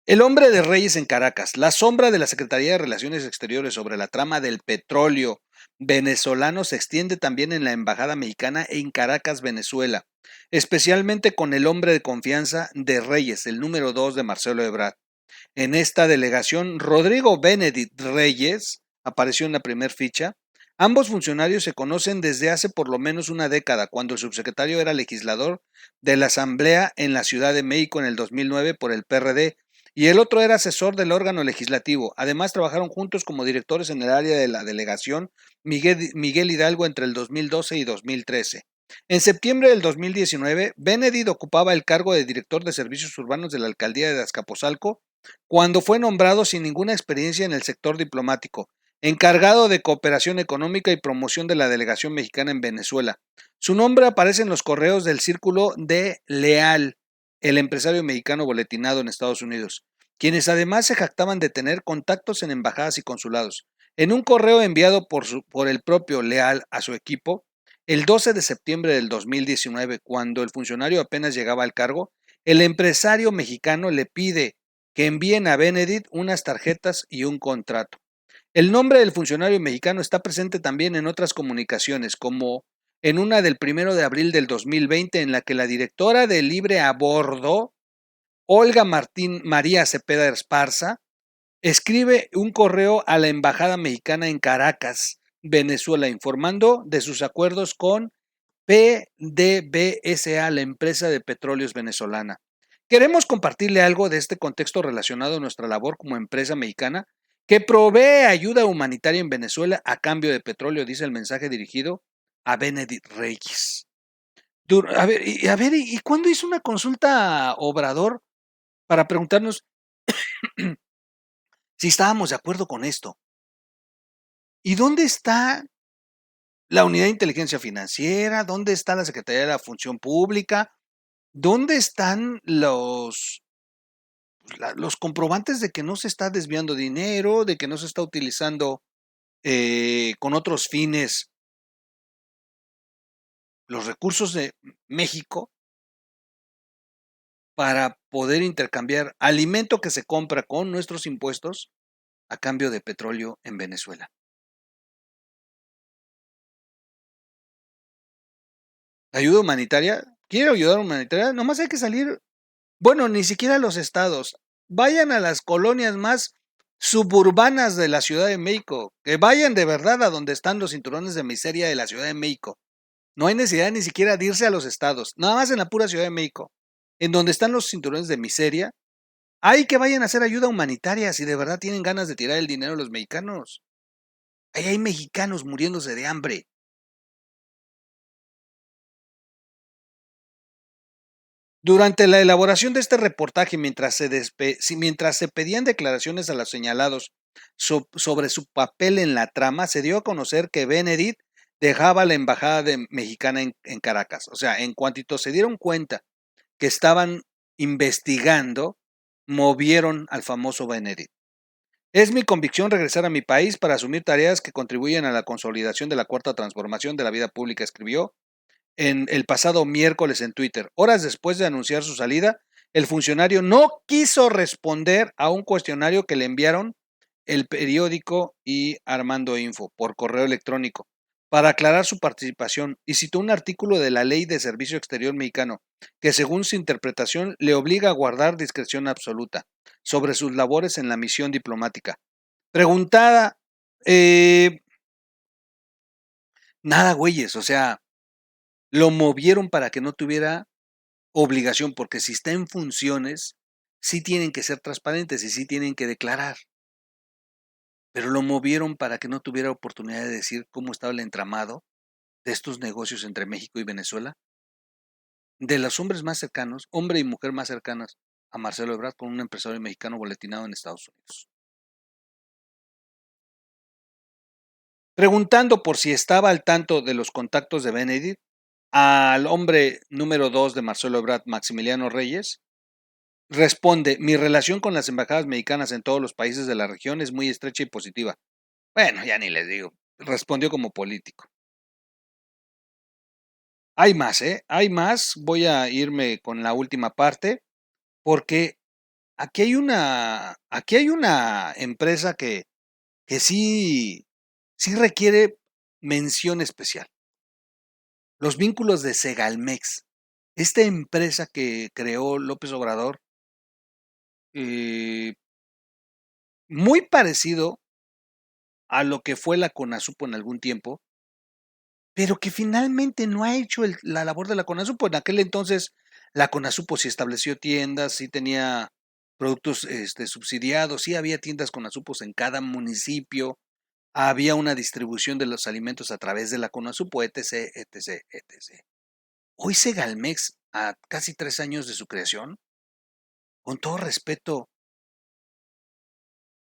El hombre de Reyes en Caracas, la sombra de la Secretaría de Relaciones Exteriores sobre la trama del petróleo venezolano se extiende también en la Embajada Mexicana en Caracas, Venezuela, especialmente con el hombre de confianza de Reyes, el número 2 de Marcelo Ebrard. En esta delegación, Rodrigo Benedict Reyes apareció en la primer ficha. Ambos funcionarios se conocen desde hace por lo menos una década, cuando el subsecretario era legislador de la Asamblea en la Ciudad de México en el 2009 por el PRD y el otro era asesor del órgano legislativo. Además, trabajaron juntos como directores en el área de la delegación Miguel Hidalgo entre el 2012 y 2013. En septiembre del 2019, Benedict ocupaba el cargo de director de servicios urbanos de la alcaldía de Azcapotzalco cuando fue nombrado sin ninguna experiencia en el sector diplomático, encargado de cooperación económica y promoción de la delegación mexicana en Venezuela. Su nombre aparece en los correos del círculo de Leal, el empresario mexicano boletinado en Estados Unidos, quienes además se jactaban de tener contactos en embajadas y consulados. En un correo enviado por el propio Leal a su equipo, el 12 de septiembre del 2019, cuando el funcionario apenas llegaba al cargo, el empresario mexicano le pide que envíen a Benedict unas tarjetas y un contrato. El nombre del funcionario mexicano está presente también en otras comunicaciones, como en una del 1 de abril del 2020, en la que la directora de Libre a Bordo, Olga María Cepeda Esparza, escribe un correo a la Embajada Mexicana en Caracas, Venezuela, informando de sus acuerdos con PDVSA, la empresa de petróleos venezolana. Queremos compartirle algo de este contexto relacionado a nuestra labor como empresa mexicana que provee ayuda humanitaria en Venezuela a cambio de petróleo, dice el mensaje dirigido a Benedict Reyes. ¿Y cuándo hizo una consulta a Obrador para preguntarnos si estábamos de acuerdo con esto? ¿Y dónde está la Unidad de Inteligencia Financiera? ¿Dónde está la Secretaría de la Función Pública? ¿Dónde están los comprobantes de que no se está desviando dinero, de que no se está utilizando con otros fines los recursos de México para poder intercambiar alimento que se compra con nuestros impuestos a cambio de petróleo en Venezuela? ¿Ayuda humanitaria? ¿Quiere ayudar humanitaria? Nomás hay que salir. Bueno, ni siquiera a los estados. Vayan a las colonias más suburbanas de la Ciudad de México. Que vayan de verdad a donde están los cinturones de miseria de la Ciudad de México. No hay necesidad ni siquiera de irse a los estados. Nada más en la pura Ciudad de México. En donde están los cinturones de miseria. Hay que vayan a hacer ayuda humanitaria si de verdad tienen ganas de tirar el dinero a los mexicanos. Ahí hay mexicanos muriéndose de hambre. Durante la elaboración de este reportaje, mientras se pedían declaraciones a los señalados sobre su papel en la trama, se dio a conocer que Benedict dejaba la embajada mexicana en Caracas. O sea, en cuantito se dieron cuenta que estaban investigando, movieron al famoso Benedict. Es mi convicción regresar a mi país para asumir tareas que contribuyen a la consolidación de la cuarta transformación de la vida pública, escribió en el pasado miércoles en Twitter. Horas después de anunciar su salida, el funcionario no quiso responder a un cuestionario que le enviaron el periódico y Armando Info por correo electrónico para aclarar su participación y citó un artículo de la Ley de Servicio Exterior Mexicano que según su interpretación le obliga a guardar discreción absoluta sobre sus labores en la misión diplomática. Preguntada, nada güeyes, o sea, lo movieron para que no tuviera obligación, porque si está en funciones, sí tienen que ser transparentes y sí tienen que declarar. Pero lo movieron para que no tuviera oportunidad de decir cómo estaba el entramado de estos negocios entre México y Venezuela. De los hombres más cercanos, hombre y mujer más cercanas a Marcelo Ebrard, con un empresario mexicano boletinado en Estados Unidos. Preguntando por si estaba al tanto de los contactos de Benedict, al hombre número 2 de Marcelo Ebrard, Maximiliano Reyes, responde: mi relación con las embajadas mexicanas en todos los países de la región es muy estrecha y positiva. Bueno, ya ni les digo, respondió como político. Hay más, hay más. Voy a irme con la última parte porque aquí hay una empresa que sí requiere mención especial. Los vínculos de Segalmex, esta empresa que creó López Obrador, muy parecido a lo que fue la CONASUPO en algún tiempo, pero que finalmente no ha hecho la labor de la CONASUPO. En aquel entonces la CONASUPO sí estableció tiendas, sí tenía productos subsidiados, sí había tiendas CONASUPOs en cada municipio, había una distribución de los alimentos a través de la CONASUPO, etc, etc, etc. Hoy Segalmex, a casi 3 años de su creación, con todo respeto,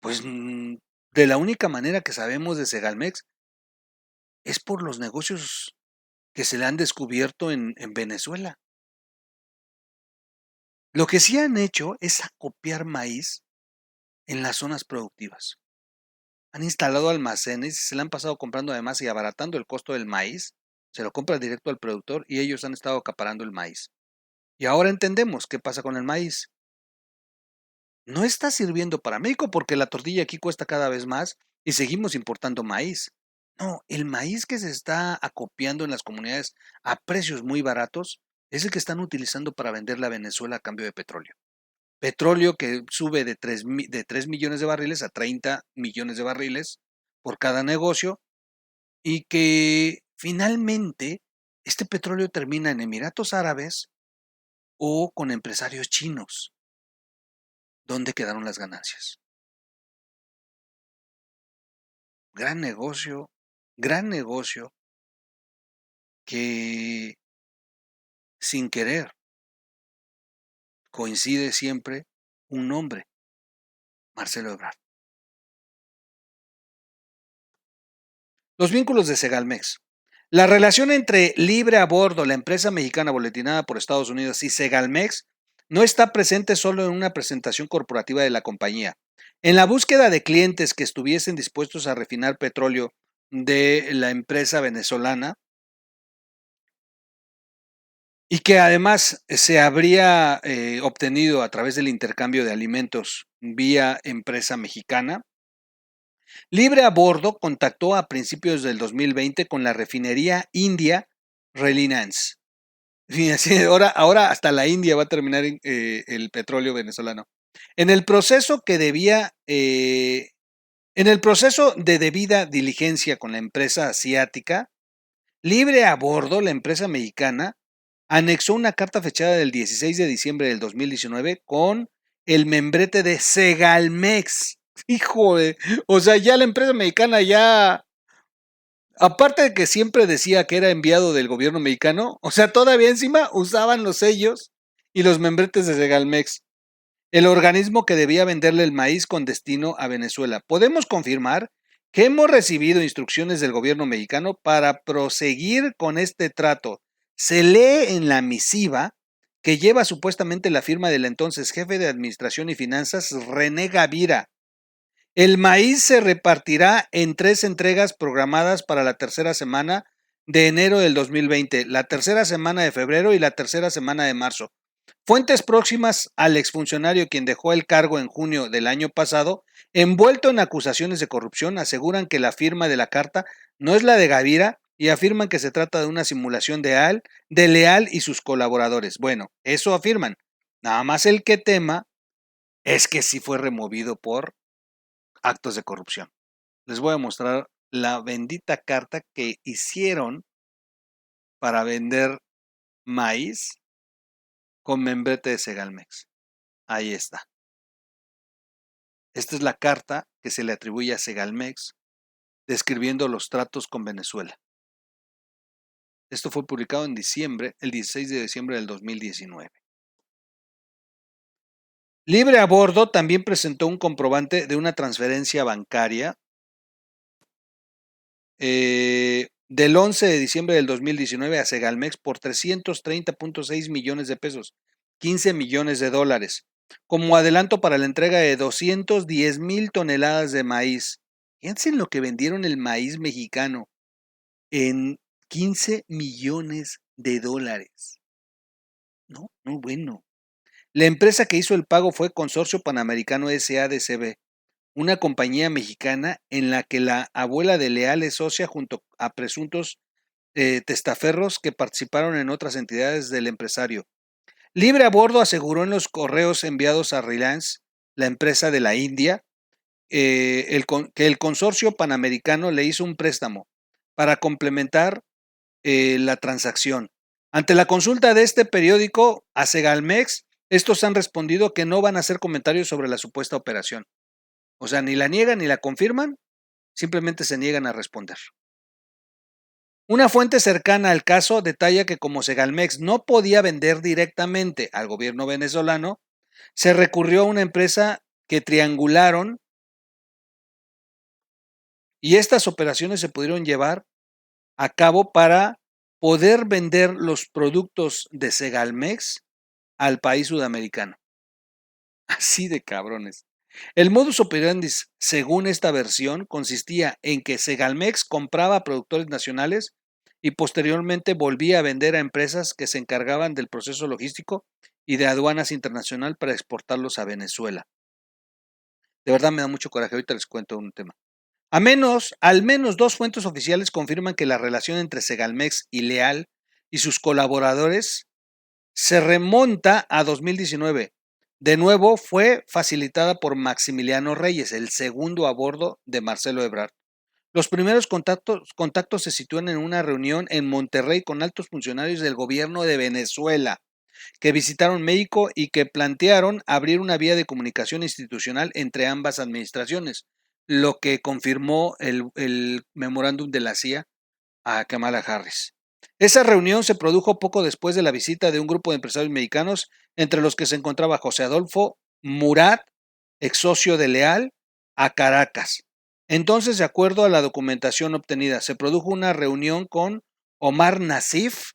pues de la única manera que sabemos de Segalmex es por los negocios que se le han descubierto en Venezuela. Lo que sí han hecho es acopiar maíz en las zonas productivas. Han instalado almacenes y se le han pasado comprando además y abaratando el costo del maíz. Se lo compra directo al productor y ellos han estado acaparando el maíz. Y ahora entendemos qué pasa con el maíz. No está sirviendo para México porque la tortilla aquí cuesta cada vez más y seguimos importando maíz. No, el maíz que se está acopiando en las comunidades a precios muy baratos es el que están utilizando para venderle a Venezuela a cambio de petróleo. Petróleo que sube de 3 millones de barriles a 30 millones de barriles por cada negocio y que finalmente este petróleo termina en Emiratos Árabes o con empresarios chinos. ¿Dónde quedaron las ganancias? Gran negocio que sin querer coincide siempre un nombre, Marcelo Ebrard. Los vínculos de Segalmex. La relación entre Libre a Bordo, la empresa mexicana boletinada por Estados Unidos, y Segalmex no está presente solo en una presentación corporativa de la compañía. En la búsqueda de clientes que estuviesen dispuestos a refinar petróleo de la empresa venezolana y que además se habría obtenido a través del intercambio de alimentos vía empresa mexicana, Libre a Bordo contactó a principios del 2020 con la refinería india Reliance. Ahora hasta la India va a terminar el petróleo venezolano. En el proceso de debida diligencia con la empresa asiática, Libre a Bordo, la empresa mexicana, anexó una carta fechada del 16 de diciembre del 2019 con el membrete de Segalmex. Híjole, o sea, ya la empresa mexicana ya, aparte de que siempre decía que era enviado del gobierno mexicano, o sea, todavía encima usaban los sellos y los membretes de Segalmex, el organismo que debía venderle el maíz con destino a Venezuela. Podemos confirmar que hemos recibido instrucciones del gobierno mexicano para proseguir con este trato. Se lee en la misiva que lleva supuestamente la firma del entonces jefe de Administración y Finanzas, René Gavira. El maíz se repartirá en 3 entregas programadas para la tercera semana de enero del 2020, la tercera semana de febrero y la tercera semana de marzo. Fuentes próximas al exfuncionario, quien dejó el cargo en junio del año pasado, envuelto en acusaciones de corrupción, aseguran que la firma de la carta no es la de Gavira y afirman que se trata de una simulación de Leal y sus colaboradores. Bueno, eso afirman. Nada más el que tema es que sí fue removido por actos de corrupción. Les voy a mostrar la bendita carta que hicieron para vender maíz con membrete de Segalmex. Ahí está. Esta es la carta que se le atribuye a Segalmex describiendo los tratos con Venezuela. Esto fue publicado en diciembre, el 16 de diciembre del 2019. Libre a Bordo también presentó un comprobante de una transferencia bancaria del 11 de diciembre del 2019 a Segalmex por 330.6 millones de pesos, 15 millones de dólares, como adelanto para la entrega de 210,000 toneladas de maíz. Fíjense en lo que vendieron el maíz mexicano, en 15 millones de dólares. No, bueno. La empresa que hizo el pago fue Consorcio Panamericano S.A.D.C.B., una compañía mexicana en la que la abuela de Leal es socia junto a presuntos testaferros que participaron en otras entidades del empresario. Libre a Bordo aseguró en los correos enviados a Reliance, la empresa de la India, que el consorcio panamericano le hizo un préstamo para complementar la transacción. Ante la consulta de este periódico a Segalmex, estos han respondido que no van a hacer comentarios sobre la supuesta operación. O sea, ni la niegan ni la confirman, simplemente se niegan a responder. Una fuente cercana al caso detalla que como Segalmex no podía vender directamente al gobierno venezolano, se recurrió a una empresa que triangularon y estas operaciones se pudieron llevar a cabo para poder vender los productos de Segalmex al país sudamericano. Así de cabrones. El modus operandi, según esta versión, consistía en que Segalmex compraba a productores nacionales y posteriormente volvía a vender a empresas que se encargaban del proceso logístico y de aduanas internacional para exportarlos a Venezuela. De verdad me da mucho coraje, ahorita les cuento un tema. Al menos 2 fuentes oficiales confirman que la relación entre Segalmex y Leal y sus colaboradores se remonta a 2019. De nuevo, fue facilitada por Maximiliano Reyes, el segundo a bordo de Marcelo Ebrard. Los primeros contactos se sitúan en una reunión en Monterrey con altos funcionarios del gobierno de Venezuela, que visitaron México y que plantearon abrir una vía de comunicación institucional entre ambas administraciones, lo que confirmó el memorándum de la CIA a Kamala Harris. Esa reunión se produjo poco después de la visita de un grupo de empresarios mexicanos, entre los que se encontraba José Adolfo Murat, ex socio de Leal, a Caracas. Entonces, de acuerdo a la documentación obtenida, se produjo una reunión con Omar Nasif,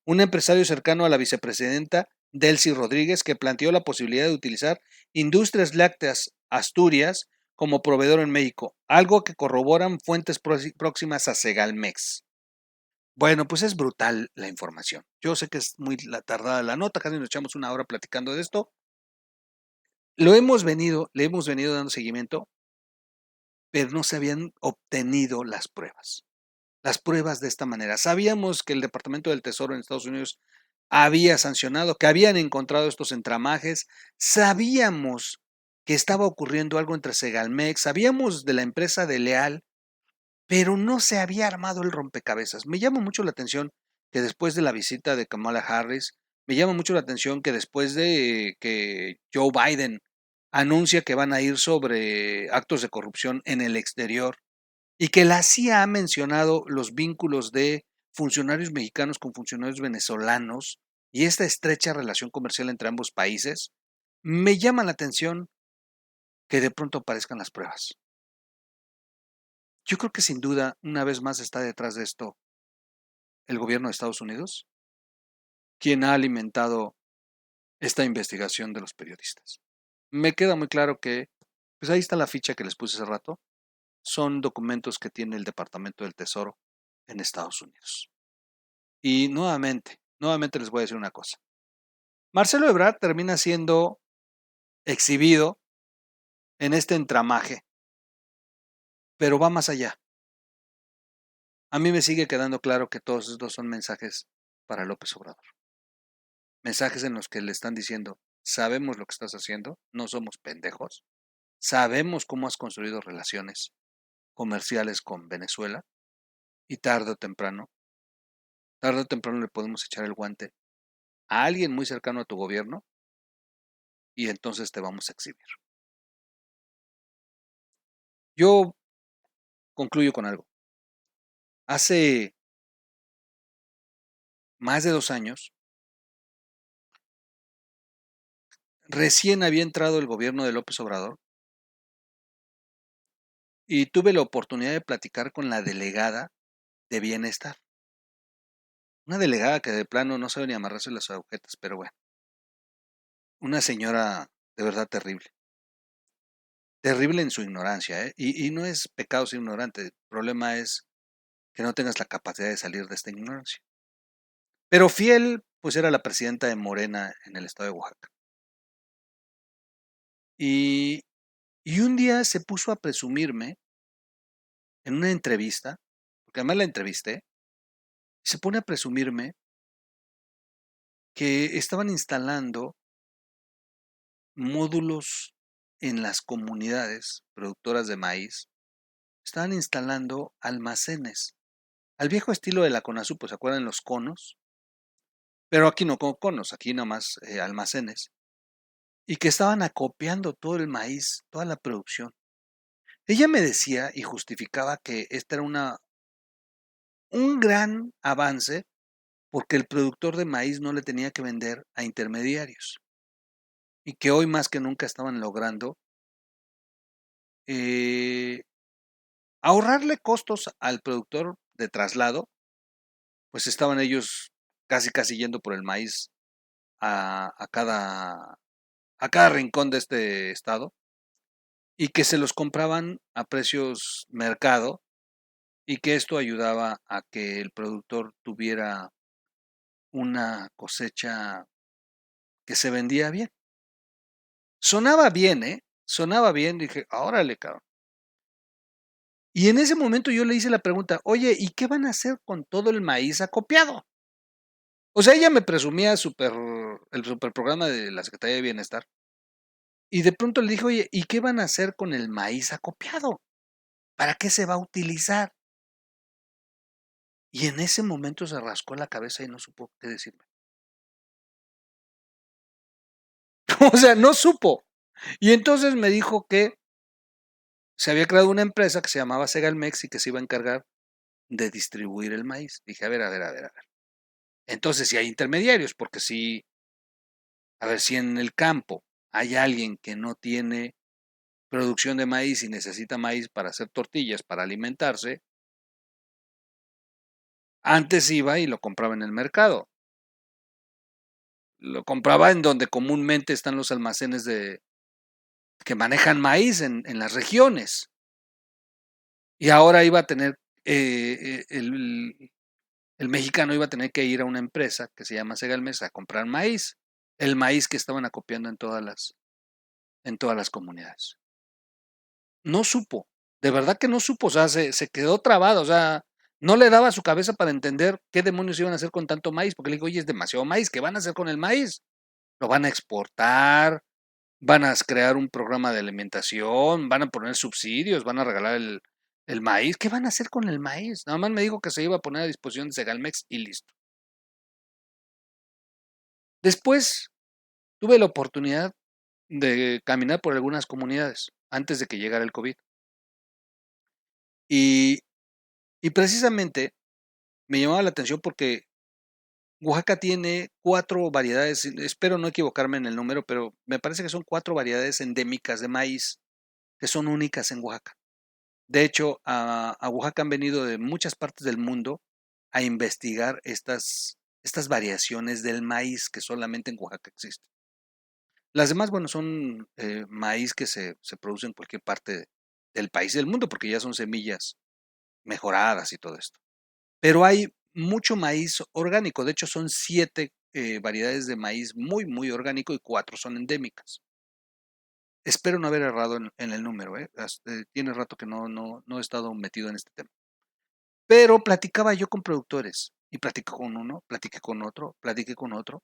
un empresario cercano a la vicepresidenta Delcy Rodríguez, que planteó la posibilidad de utilizar Industrias Lácteas Asturias como proveedor en México, algo que corroboran fuentes próximas a Segalmex. Bueno, pues es brutal la información. Yo sé que es muy tardada la nota, casi nos echamos una hora platicando de esto. Le hemos venido dando seguimiento, pero no se habían obtenido las pruebas. Las pruebas de esta manera. Sabíamos que el Departamento del Tesoro en Estados Unidos había sancionado, que habían encontrado estos entramajes. Sabíamos que estaba ocurriendo algo entre Segalmex, sabíamos de la empresa de Leal, pero no se había armado el rompecabezas. Me llama mucho la atención que después de la visita de Kamala Harris, me llama mucho la atención que después de que Joe Biden anuncia que van a ir sobre actos de corrupción en el exterior y que la CIA ha mencionado los vínculos de funcionarios mexicanos con funcionarios venezolanos y esta estrecha relación comercial entre ambos países, me llama la atención que de pronto aparezcan las pruebas. Yo creo que sin duda, una vez más está detrás de esto el gobierno de Estados Unidos, quien ha alimentado esta investigación de los periodistas. Me queda muy claro que, pues ahí está la ficha que les puse hace rato, son documentos que tiene el Departamento del Tesoro en Estados Unidos. Y nuevamente les voy a decir una cosa. Marcelo Ebrard termina siendo exhibido en este entramaje, pero va más allá. A mí me sigue quedando claro que todos estos son mensajes para López Obrador. Mensajes en los que le están diciendo, sabemos lo que estás haciendo, no somos pendejos, sabemos cómo has construido relaciones comerciales con Venezuela y tarde o temprano le podemos echar el guante a alguien muy cercano a tu gobierno y entonces te vamos a exhibir. Yo concluyo con algo. Hace más de 2 años, recién había entrado el gobierno de López Obrador y tuve la oportunidad de platicar con la delegada de bienestar. Una delegada que de plano no sabe ni amarrarse las agujetas, pero bueno. Una señora de verdad terrible. Terrible en su ignorancia, ¿eh? Y no es pecado ser ignorante, el problema es que no tengas la capacidad de salir de esta ignorancia. Pero fiel, pues era la presidenta de Morena en el estado de Oaxaca. Y, y un día se puso a presumirme en una entrevista, porque además la entrevisté, y se pone a presumirme que estaban instalando módulos en las comunidades productoras de maíz, estaban instalando almacenes, al viejo estilo de la CONASUP, pues se acuerdan los conos, pero aquí no con conos, aquí nomás almacenes, y que estaban acopiando todo el maíz, toda la producción. Ella me decía y justificaba que este era un gran avance porque el productor de maíz no le tenía que vender a intermediarios y que hoy más que nunca estaban logrando eh, ahorrarle costos al productor de traslado, pues estaban ellos casi yendo por el maíz a cada rincón de este estado y que se los compraban a precios mercado y que esto ayudaba a que el productor tuviera una cosecha que se vendía bien. Sonaba bien, ¿eh? Sonaba bien, dije, órale, cabrón. Y en ese momento yo le hice la pregunta, oye, ¿y qué van a hacer con todo el maíz acopiado? O sea, ella me presumía el super programa de la Secretaría de Bienestar. Y de pronto le dije, oye, ¿y qué van a hacer con el maíz acopiado? ¿Para qué se va a utilizar? Y en ese momento se rascó la cabeza y no supo qué decirme. O sea, no supo. Y entonces me dijo que se había creado una empresa que se llamaba Segalmex y que se iba a encargar de distribuir el maíz. Dije, a ver. Entonces, si hay intermediarios, porque si, a ver, si en el campo hay alguien que no tiene producción de maíz y necesita maíz para hacer tortillas, para alimentarse, antes iba y lo compraba en el mercado. Lo compraba en donde comúnmente están los almacenes que manejan maíz en las regiones. Y ahora iba a tener, el mexicano iba a tener que ir a una empresa que se llama Segalmex a comprar maíz. El maíz que estaban acopiando en todas las comunidades. No supo, de verdad que no supo, o sea, se quedó trabado, o sea, no le daba su cabeza para entender qué demonios iban a hacer con tanto maíz, porque le digo, oye, es demasiado maíz, ¿qué van a hacer con el maíz? ¿Lo van a exportar? ¿Van a crear un programa de alimentación? ¿Van a poner subsidios? ¿Van a regalar el maíz? ¿Qué van a hacer con el maíz? Nada más me dijo que se iba a poner a disposición de Segalmex y listo. Después tuve la oportunidad de caminar por algunas comunidades antes de que llegara el COVID. Y, y precisamente me llamaba la atención porque Oaxaca tiene 4 variedades, espero no equivocarme en el número, pero me parece que son 4 variedades endémicas de maíz que son únicas en Oaxaca. De hecho, a Oaxaca han venido de muchas partes del mundo a investigar estas variaciones del maíz que solamente en Oaxaca existen. Las demás, bueno, son maíz que se produce en cualquier parte del país y del mundo, porque ya son semillas mejoradas y todo esto. Pero hay mucho maíz orgánico, de hecho son 7 variedades de maíz muy, muy orgánico y 4 son endémicas. Espero no haber errado en el número, tiene rato que no he estado metido en este tema. Pero platicaba yo con productores y platiqué con uno, platiqué con otro, platiqué con otro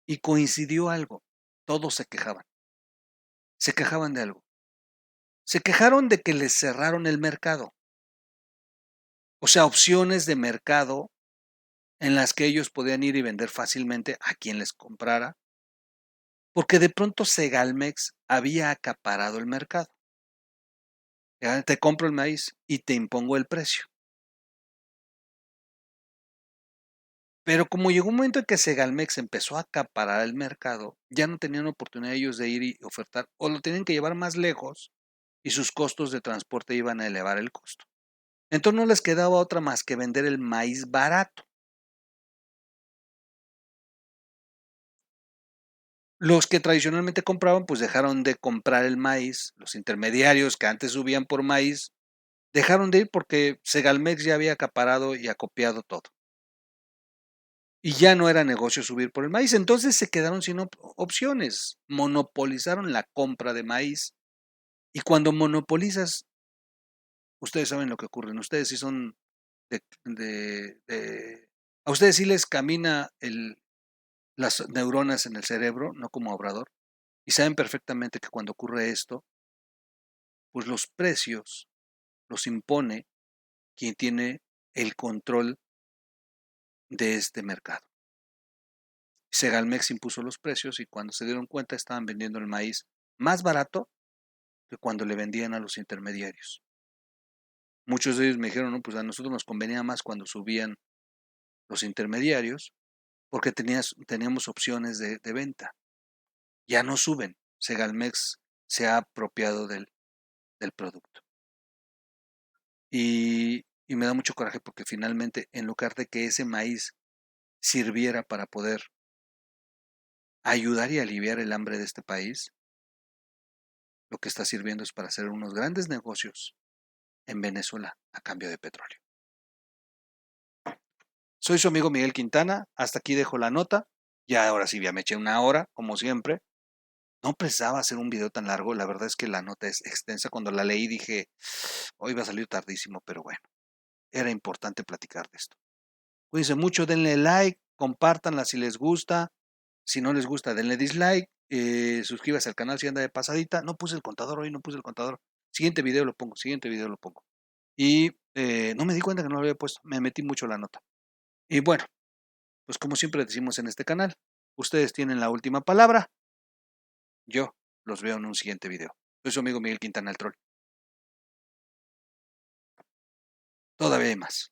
y coincidió algo. Todos se quejaban de algo. Se quejaron de que les cerraron el mercado. O sea, opciones de mercado en las que ellos podían ir y vender fácilmente a quien les comprara, porque de pronto Segalmex había acaparado el mercado. Ya te compro el maíz y te impongo el precio. Pero como llegó un momento en que Segalmex empezó a acaparar el mercado, ya no tenían oportunidad ellos de ir y ofertar, o lo tenían que llevar más lejos y sus costos de transporte iban a elevar el costo. Entonces no les quedaba otra más que vender el maíz barato. Los que tradicionalmente compraban, pues dejaron de comprar el maíz, los intermediarios que antes subían por maíz, dejaron de ir porque Segalmex ya había acaparado y acopiado todo. Y ya no era negocio subir por el maíz, entonces se quedaron sin opciones, monopolizaron la compra de maíz. Y cuando monopolizas, ustedes saben lo que ocurre, ustedes sí son a ustedes sí les camina las neuronas en el cerebro, no como Obrador, y saben perfectamente que cuando ocurre esto, pues los precios los impone quien tiene el control de este mercado. Segalmex impuso los precios y cuando se dieron cuenta estaban vendiendo el maíz más barato que cuando le vendían a los intermediarios. Muchos de ellos me dijeron, no, pues a nosotros nos convenía más cuando subían los intermediarios porque teníamos opciones de venta. Ya no suben. Segalmex se ha apropiado del producto. Y me da mucho coraje porque finalmente, en lugar de que ese maíz sirviera para poder ayudar y aliviar el hambre de este país, lo que está sirviendo es para hacer unos grandes negocios en Venezuela a cambio de petróleo. Soy su amigo Miguel Quintana, hasta aquí dejo la nota. Ya ahora sí, ya me eché una hora, como siempre. No precisaba hacer un video tan largo, la verdad es que la nota es extensa. Cuando la leí dije, hoy va a salir tardísimo, pero bueno, era importante platicar de esto. Cuídense mucho, denle like, compártanla si les gusta. Si no les gusta, denle dislike. Suscríbase al canal si anda de pasadita. No puse el contador hoy, no puse el contador. Siguiente video lo pongo, siguiente video lo pongo. Y no me di cuenta que no lo había puesto, me metí mucho la nota. Y bueno, pues como siempre decimos en este canal, ustedes tienen la última palabra. Yo los veo en un siguiente video. Soy su amigo Miguel Quintana el Troll. Todavía hay más.